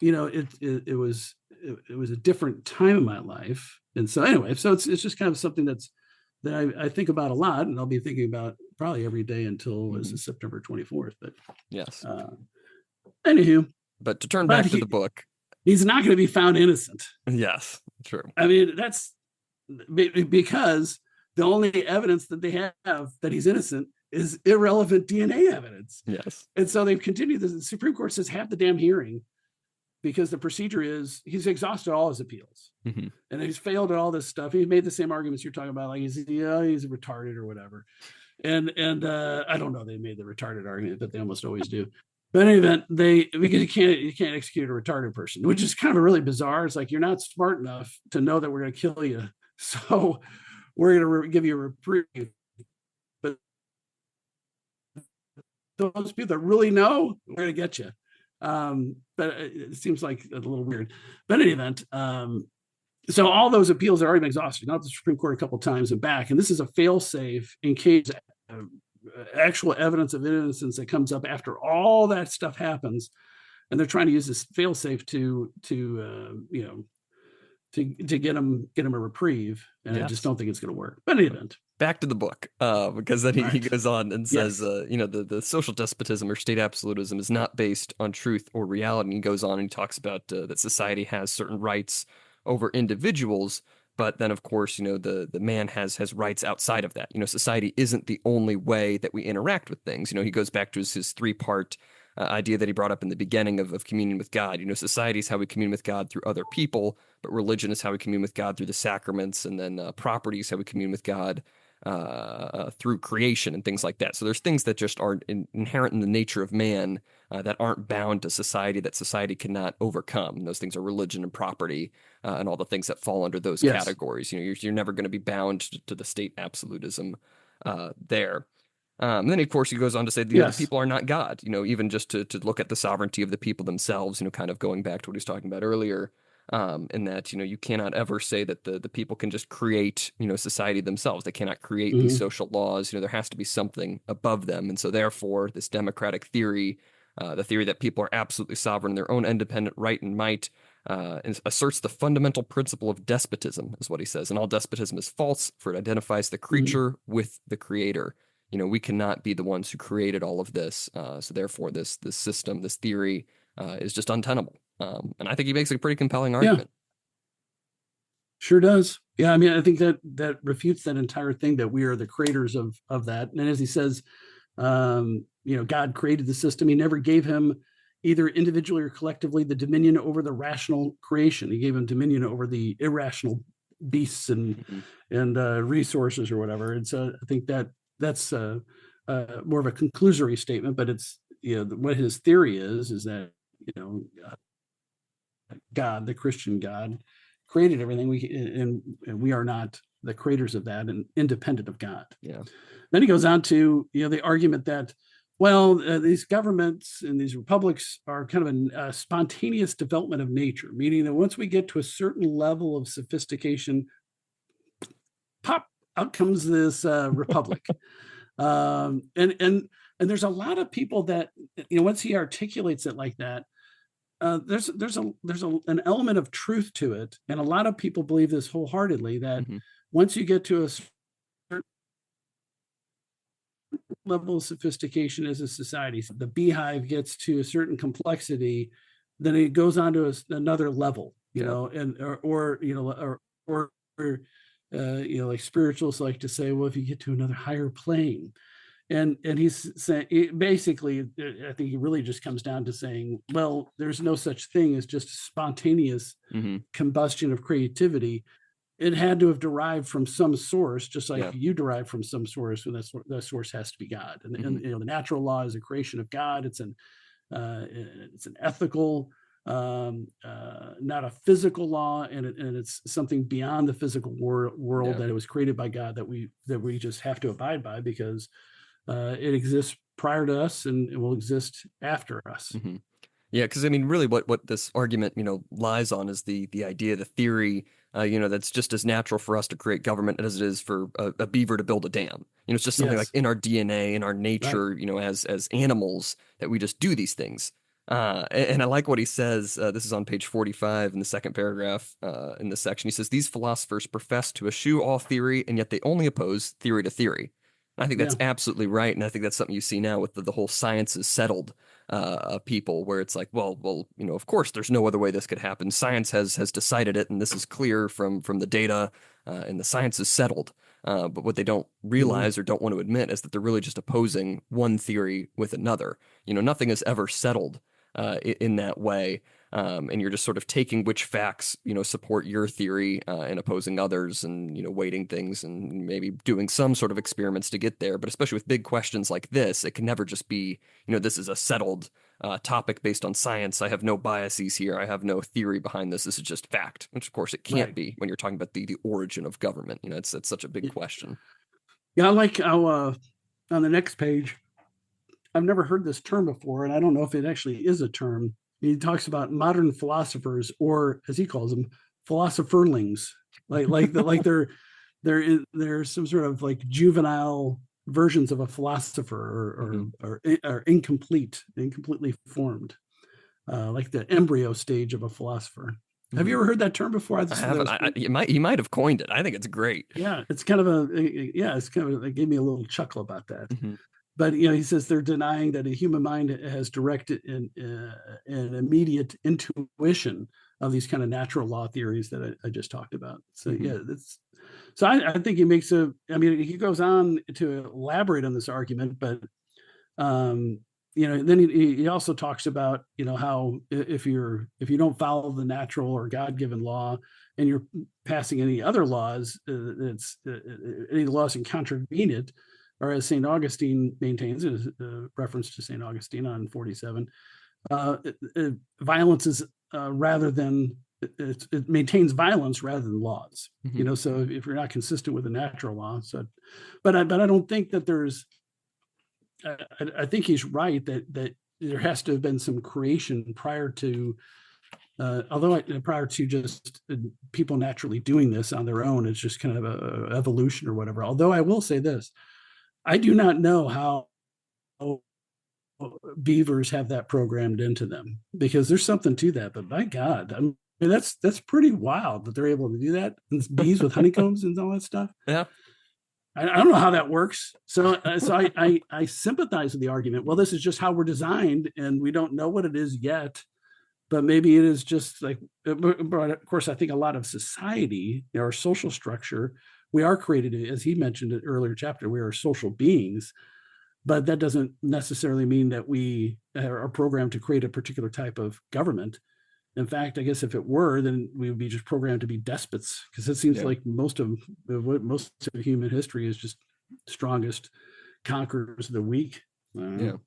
Speaker 2: it was a different time in my life, and so anyway, so it's just kind of something that I think about a lot, and I'll be thinking about probably every day until this
Speaker 1: mhm.
Speaker 2: is September 24th. But
Speaker 1: Yes.
Speaker 2: uh, anywho,
Speaker 1: But to turn
Speaker 2: but
Speaker 1: back to the book,
Speaker 2: he's not going to be found innocent.
Speaker 1: yes, true.
Speaker 2: I mean, that's because the only evidence that they have that he's innocent is irrelevant DNA evidence.
Speaker 1: Yes.
Speaker 2: And so they've continued. The Supreme Court says have the damn hearing because the procedure is he's exhausted all his appeals
Speaker 1: Hmm.
Speaker 2: and he's failed at all this stuff. He made the same arguments you're talking about, like he's retarded or whatever. And I don't know, they made the retarded argument, but they almost always do. But in any event, because you can't execute a retarded person, which is kind of really bizarre. It's like you're not smart enough to know that we're going to kill you, so we're going to give you a reprieve. But those people that really know, we're going to get you. But it seems like a little weird. But in any event, so all those appeals are already been exhausted. Not the Supreme Court a couple of times and back, and this is a fail-safe in case actual evidence of innocence that comes up after all that stuff happens, and they're trying to use this fail-safe to get them a reprieve, and I just
Speaker 1: Yes.
Speaker 2: don't think it's going to work. But in any event,
Speaker 1: Back to the book, because then he
Speaker 2: right?
Speaker 1: goes on and says,
Speaker 2: Yes,
Speaker 1: the social despotism or state absolutism is not based on truth or reality. And he goes on and he talks about that society has certain rights over individuals, But then, of course, the man has rights outside of that. Society isn't the only way that we interact with things. He goes back to his three-part idea that he brought up in the beginning of communion with God. Society is how we commune with God through other people, but religion is how we commune with God through the sacraments, and then property is how we commune with God through creation and things like that. So there's things that just are inherent in the nature of man that aren't bound to society, that society cannot overcome. And those things are religion and property and all the things that fall under those
Speaker 2: Yes.
Speaker 1: categories. You're never going to be bound to the state absolutism there. And then, of course, he goes on to say, the
Speaker 2: Yes.
Speaker 1: people are not God, even just to look at the sovereignty of the people themselves, kind of going back to what he was talking about earlier, in that, you cannot ever say that the people can just create, society themselves. They cannot create these
Speaker 2: Hmm.
Speaker 1: social laws. There has to be something above them. And so, therefore, this democratic theory, the theory that people are absolutely sovereign in their own independent right and might, asserts the fundamental principle of despotism, is what he says. And all despotism is false, for it identifies the
Speaker 2: Hmm.
Speaker 1: creature with the creator. We cannot be the ones who created all of this. So therefore, this system, this theory, is just untenable. And I think he makes a pretty compelling
Speaker 2: Yeah,
Speaker 1: argument.
Speaker 2: sure does. Yeah, I mean, I think that refutes that entire thing that we are the creators of that. And as he says, God created the system. He never gave him, either individually or collectively, the dominion over the rational creation. He gave him dominion over the irrational beasts and
Speaker 1: Mm-hmm.
Speaker 2: resources or whatever. And so I think that's more of a conclusory statement, but it's what his theory is that you know God, the Christian God, created everything. And we are not the creators of that and independent of God.
Speaker 1: Yeah.
Speaker 2: Then he goes on to the argument that, well, these governments and these republics are kind of a spontaneous development of nature, meaning that once we get to a certain level of sophistication, pop, out comes this republic. And there's a lot of people that once he articulates it like that, there's an element of truth to it, and a lot of people believe this wholeheartedly, that
Speaker 1: Mm-hmm.
Speaker 2: once you get to a certain level of sophistication as a society, the beehive gets to a certain complexity, then it goes on to another level,
Speaker 1: Yeah.
Speaker 2: and like spiritualists like to say, well, if you get to another higher plane, and he's saying, basically, I think he really just comes down to saying, well, there's no such thing as just spontaneous
Speaker 1: Mm-hmm.
Speaker 2: combustion of creativity. It had to have derived from some source, just like
Speaker 1: Yeah.
Speaker 2: you derive from some source, and that source has to be God. And,
Speaker 1: Mm-hmm.
Speaker 2: and the natural law is a creation of God. It's an ethical, not a physical law, and it's something beyond the physical world,
Speaker 1: Yeah.
Speaker 2: that it was created by God, that we just have to abide by, because it exists prior to us, and it will exist after us.
Speaker 1: Mm-hmm. Yeah, because I mean, really, what this argument, lies on is the idea, the theory, that's just as natural for us to create government as it is for a beaver to build a dam. It's just something like
Speaker 2: Yes,
Speaker 1: in our DNA, in our
Speaker 2: right.
Speaker 1: nature, as animals, that we just do these things. And I like what he says. This is on page 45 in the second paragraph in this section. He says, these philosophers profess to eschew all theory, and yet they only oppose theory to theory. And I think
Speaker 2: Yeah.
Speaker 1: that's absolutely right, and I think that's something you see now with the whole science is settled people, where it's like, well, of course, there's no other way this could happen. Science has decided it, and this is clear from the data, and the science is settled. But what they don't
Speaker 2: Mhm.
Speaker 1: realize or don't want to admit is that they're really just opposing one theory with another. Nothing is ever settled in that way. And you're just sort of taking which facts, support your theory and opposing others, and, weighting things and maybe doing some sort of experiments to get there. But especially with big questions like this, it can never just be, this is a settled topic based on science. I have no biases here. I have no theory behind this. This is just fact, which of course it can't
Speaker 2: Right.
Speaker 1: be when you're talking about the origin of government. It's such a big question.
Speaker 2: Yeah, I like how on the next page, I've never heard this term before, and I don't know if it actually is a term. He talks about modern philosophers, or as he calls them, philosopherlings, they're some sort of like juvenile versions of a philosopher,
Speaker 1: Mm-hmm.
Speaker 2: or incompletely formed, like the embryo stage of a philosopher. Have
Speaker 1: Mm-hmm.
Speaker 2: you ever heard that term before?
Speaker 1: I haven't. He might have coined it. I think it's great.
Speaker 2: Yeah, it's kind of it gave me a little chuckle about that.
Speaker 1: Mm-hmm.
Speaker 2: But he says they're denying that a human mind has direct and immediate intuition of these kind of natural law theories that I just talked about. So
Speaker 1: Hmm.
Speaker 2: yeah, that's so I think he makes a. I mean, he goes on to elaborate on this argument, but um, then he also talks about how if you don't follow the natural or God-given law and you're passing any other laws, it's any laws and contravene it, or as St. Augustine maintains, reference to St. Augustine on 47, violence is rather than it maintains violence rather than laws.
Speaker 1: Hmm.
Speaker 2: So if you're not consistent with the natural law, but I don't think that there's I think he's right that there has to have been some creation prior to, prior to just people naturally doing this on their own. It's just kind of a evolution or whatever. Although I will say this, I do not know how beavers have that programmed into them, because there's something to that. But by God, I mean, that's pretty wild that they're able to do that. And it's bees with honeycombs and all that stuff.
Speaker 1: Yeah.
Speaker 2: I don't know how that works. So I sympathize with the argument. Well, this is just how we're designed, and we don't know what it is yet. But maybe it is just like, but of course, I think a lot of society, our social structure, we are created, as he mentioned in an earlier chapter, we are social beings, but that doesn't necessarily mean that we are programmed to create a particular type of government. In fact, I guess if it were, then we would be just programmed to be despots, because it seems
Speaker 1: Yeah.
Speaker 2: like most of human history is just strongest conquers the weak.
Speaker 1: Yeah.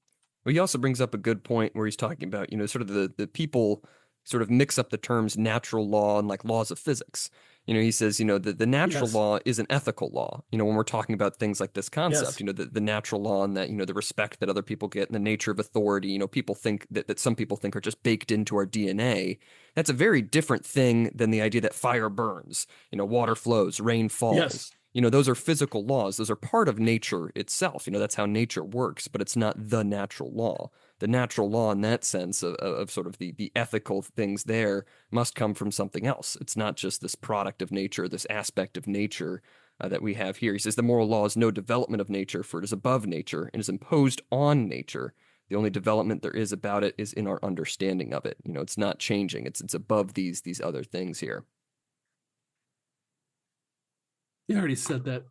Speaker 1: Well, he also brings up a good point where he's talking about, sort of the people sort of mix up the terms natural law and like laws of physics. He says, the natural
Speaker 2: Yes,
Speaker 1: law is an ethical law, when we're talking about things like this concept,
Speaker 2: yes,
Speaker 1: the natural law and that, the respect that other people get and the nature of authority, people think that some people think are just baked into our DNA. That's a very different thing than the idea that fire burns, water flows, rain
Speaker 2: yes,
Speaker 1: falls. Those are physical laws. Those are part of nature itself. That's how nature works, but it's not the natural law. The natural law, in that sense, of sort of the ethical things there, must come from something else. It's not just this product of nature, this aspect of nature that we have here. He says the moral law is no development of nature, for it is above nature and is imposed on nature. The only development there is about it is in our understanding of it. It's not changing. It's above these other things here.
Speaker 2: you already said that.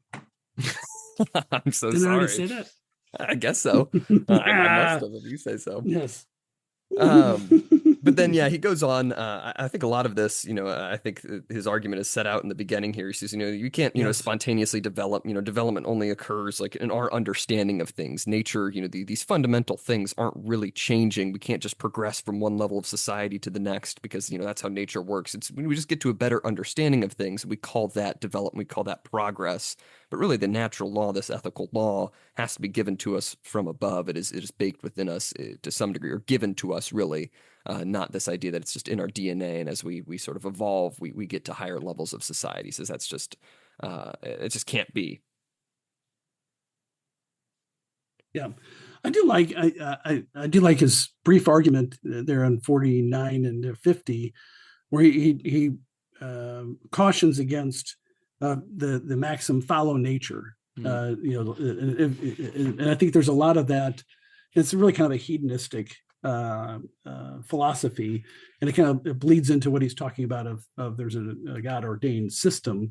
Speaker 1: I'm so
Speaker 2: Didn't I already
Speaker 1: sorry.
Speaker 2: say that?
Speaker 1: I guess so. I must have if you say so.
Speaker 2: Yes.
Speaker 1: Um, but then, yeah, he goes on. I think a lot of this, I think his argument is set out in the beginning here. He says, you can't,
Speaker 2: Yes.
Speaker 1: spontaneously develop. Development only occurs like in our understanding of things. Nature, these fundamental things aren't really changing. We can't just progress from one level of society to the next because, that's how nature works. It's when we just get to a better understanding of things. We call that development. We call that progress. But really, the natural law, this ethical law, has to be given to us from above. It is baked within us to some degree, or given to us, really. Not this idea that it's just in our DNA, and as we sort of evolve, we get to higher levels of society. Says that's just it just can't be.
Speaker 2: Yeah. I do like his brief argument there on 49 and 50, where he cautions against the maxim follow nature.
Speaker 1: Mm,
Speaker 2: And I think there's a lot of that. It's really kind of a hedonistic philosophy, and it bleeds into what he's talking about of there's a God ordained system.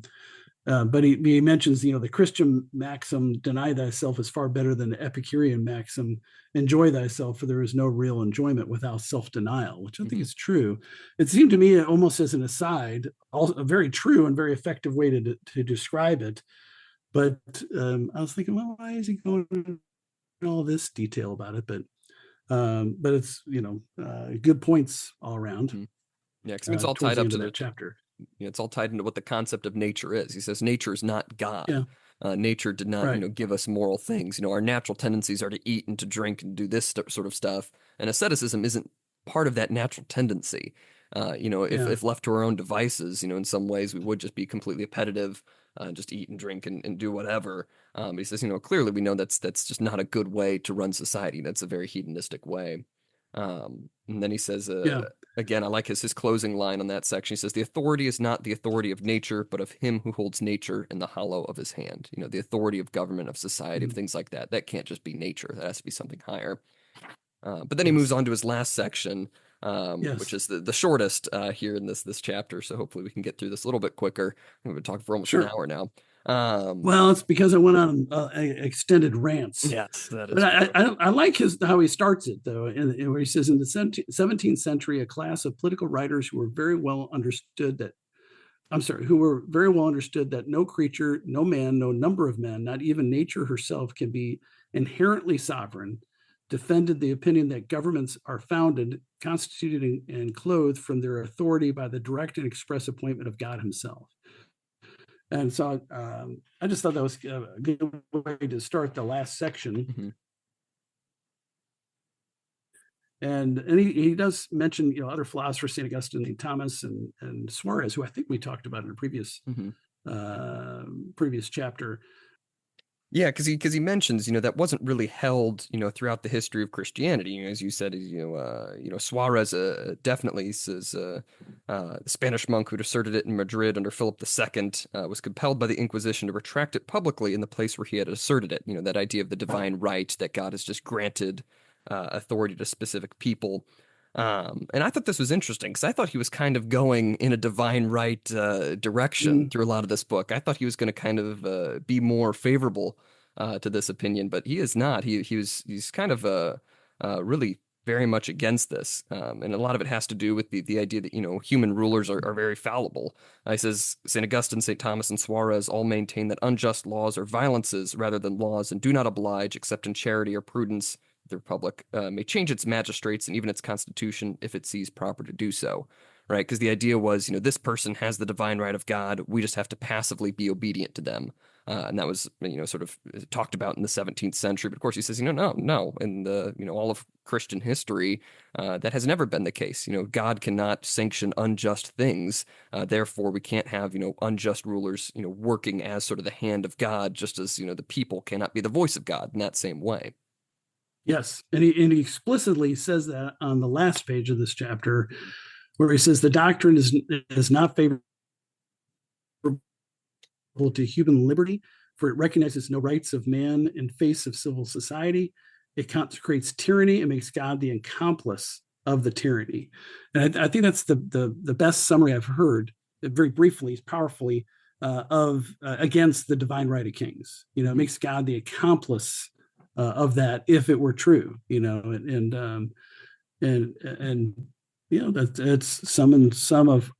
Speaker 2: But he mentions, the Christian maxim, deny thyself, is far better than the Epicurean maxim, enjoy thyself, for there is no real enjoyment without self denial, which I think
Speaker 1: mhm.
Speaker 2: is true. It seemed to me, almost as an aside, a very true and very effective way to describe it. But I was thinking, well, why is he going into all this detail about it? But it's, good points all around
Speaker 1: Mhm. Yeah, because it's all
Speaker 2: towards
Speaker 1: tied
Speaker 2: the
Speaker 1: up
Speaker 2: end
Speaker 1: to
Speaker 2: of that chapter.
Speaker 1: it's all tied into what the concept of nature is. He says nature is not
Speaker 2: Yeah,
Speaker 1: God. Nature did not,
Speaker 2: right.
Speaker 1: give us moral things. Our natural tendencies are to eat and to drink and do this sort of stuff. And asceticism isn't part of that natural tendency. If
Speaker 2: Yeah,
Speaker 1: left to our own devices, in some ways we would just be completely appetitive, just eat and drink and do whatever. He says, clearly we know that's just not a good way to run society. That's a very hedonistic way. And then he says,
Speaker 2: yeah,
Speaker 1: again, I like his closing line on that section. He says, the authority is not the authority of nature, but of him who holds nature in the hollow of his hand. The authority of government, of society, of
Speaker 2: mm,
Speaker 1: things like that. That can't just be nature. That has to be something higher. But then he moves
Speaker 2: yes,
Speaker 1: on to his last section, which
Speaker 2: Yes.
Speaker 1: is the shortest here in this chapter. So hopefully we can get through this a little bit quicker. We've been talking for almost an
Speaker 2: Sure.
Speaker 1: hour now. Um,
Speaker 2: Well, it's because I went on extended rants.
Speaker 1: yes, that
Speaker 2: But
Speaker 1: is true.
Speaker 2: I like how he starts it, though, where he says, in the 17th century, a class of political writers who were very well understood that, I'm sorry, who were very well understood that no creature, no man, no number of men, not even nature herself, can be inherently sovereign, defended the opinion that governments are founded, constituted, and clothed from their authority by the direct and express appointment of God himself. And so I just thought that was a good way to start the last section.
Speaker 1: Mm-hmm.
Speaker 2: And he does mention, other philosophers, St. Augustine and Thomas and Suarez, who I think we talked about in a
Speaker 1: Mm-hmm.
Speaker 2: previous chapter.
Speaker 1: Yeah, because he mentions, that wasn't really held, throughout the history of Christianity. As you said, Suarez definitely says the Spanish monk who'd asserted it in Madrid under Philip II was compelled by the Inquisition to retract it publicly in the place where he had asserted it. That idea of the divine right that God has just granted authority to specific people. And I thought this was interesting because I thought he was kind of going in a divine right direction
Speaker 2: Mm,
Speaker 1: through a lot of this book. I thought he was going to kind of be more favorable to this opinion, but he is not. He's kind of really very much against this, and a lot of it has to do with the idea that human rulers are very fallible. He says Saint Augustine, Saint Thomas, and Suarez all maintain that unjust laws are violences rather than laws, and do not oblige except in charity or prudence the republic may change its magistrates and even its constitution if it sees proper to do so, right? Because the idea was, this person has the divine right of God. We just have to passively be obedient to them. And that was, sort of talked about in the 17th century. But of course, he says, no. In the, all of Christian history, that has never been the case. God cannot sanction unjust things. Therefore, we can't have, unjust rulers, working as sort of the hand of God, just as, the people cannot be the voice of God in that same way.
Speaker 2: yes, and he explicitly says that on the last page of this chapter, where he says the doctrine is not favorable to human liberty, for it recognizes no rights of man in face of civil society. It consecrates tyranny and makes God the accomplice of the tyranny. And I think that's the best summary I've heard, very briefly, powerfully, of against the divine right of kings. It makes God the accomplice of that if it were true. That it's some of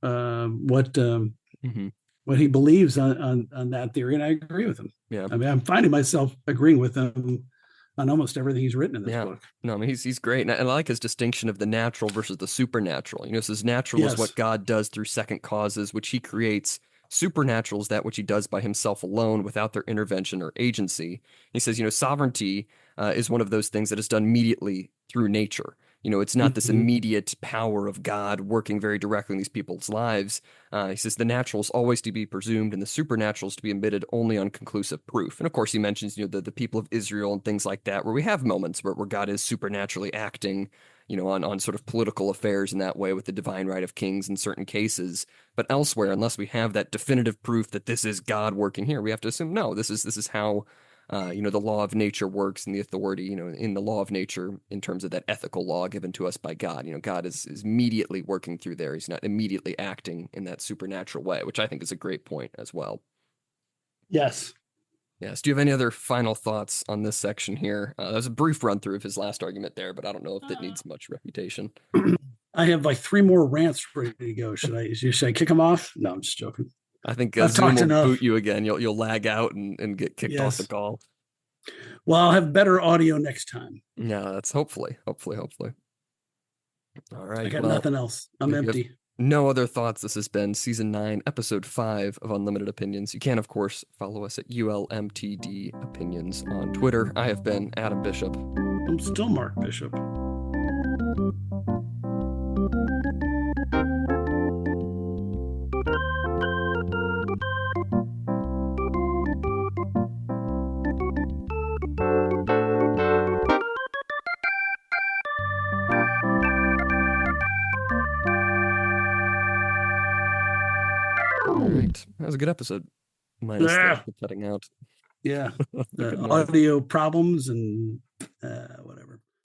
Speaker 1: Mm-hmm.
Speaker 2: what he believes on that theory, and I agree with him.
Speaker 1: Yeah.
Speaker 2: I mean, I'm finding myself agreeing with him on almost everything he's written in this
Speaker 1: Yeah.
Speaker 2: book.
Speaker 1: No, I mean he's great. And I like his distinction of the natural versus the supernatural. It says natural is what
Speaker 2: Yes.
Speaker 1: God does through second causes, which he creates. Supernatural is that which he does by himself alone without their intervention or agency. He says, sovereignty is one of those things that is done immediately through nature. It's not this
Speaker 2: Mm-hmm.
Speaker 1: immediate power of God working very directly in these people's lives. He says the natural is always to be presumed and the supernatural is to be admitted only on conclusive proof. And of course, he mentions, the people of Israel and things like that, where we have moments where God is supernaturally acting, on sort of political affairs in that way with the divine right of kings in certain cases. But elsewhere, unless we have that definitive proof that this is God working here, we have to assume, no, this is how the law of nature works and the authority, in the law of nature in terms of that ethical law given to us by God. God is immediately working through there. He's not immediately acting in that supernatural way, which I think is a great point as well.
Speaker 2: Yes.
Speaker 1: Yes. Do you have any other final thoughts on this section here? That was a brief run through of his last argument there, but I don't know if that needs much refutation.
Speaker 2: I have like 3 more rants ready to go. Should I kick them off? No, I'm just joking.
Speaker 1: I think
Speaker 2: I've
Speaker 1: Zoom
Speaker 2: talked
Speaker 1: will
Speaker 2: enough.
Speaker 1: boot you again. You'll lag out and get kicked off the
Speaker 2: Yes.
Speaker 1: call.
Speaker 2: Well, I'll have better audio next time.
Speaker 1: Yeah, that's hopefully. All
Speaker 2: I
Speaker 1: right.
Speaker 2: got
Speaker 1: Well,
Speaker 2: nothing else. I'm
Speaker 1: if you have
Speaker 2: empty.
Speaker 1: no other thoughts, this has been season 9, episode 5 of Unlimited Opinions. You can, of course, follow us at ULMTD Opinions on Twitter. I have been Adam Bishop.
Speaker 2: I'm still Mark Bishop.
Speaker 1: All right. That was a good episode, minus the cutting out.
Speaker 2: Yeah.
Speaker 1: The good noise.
Speaker 2: Audio problems and whatever.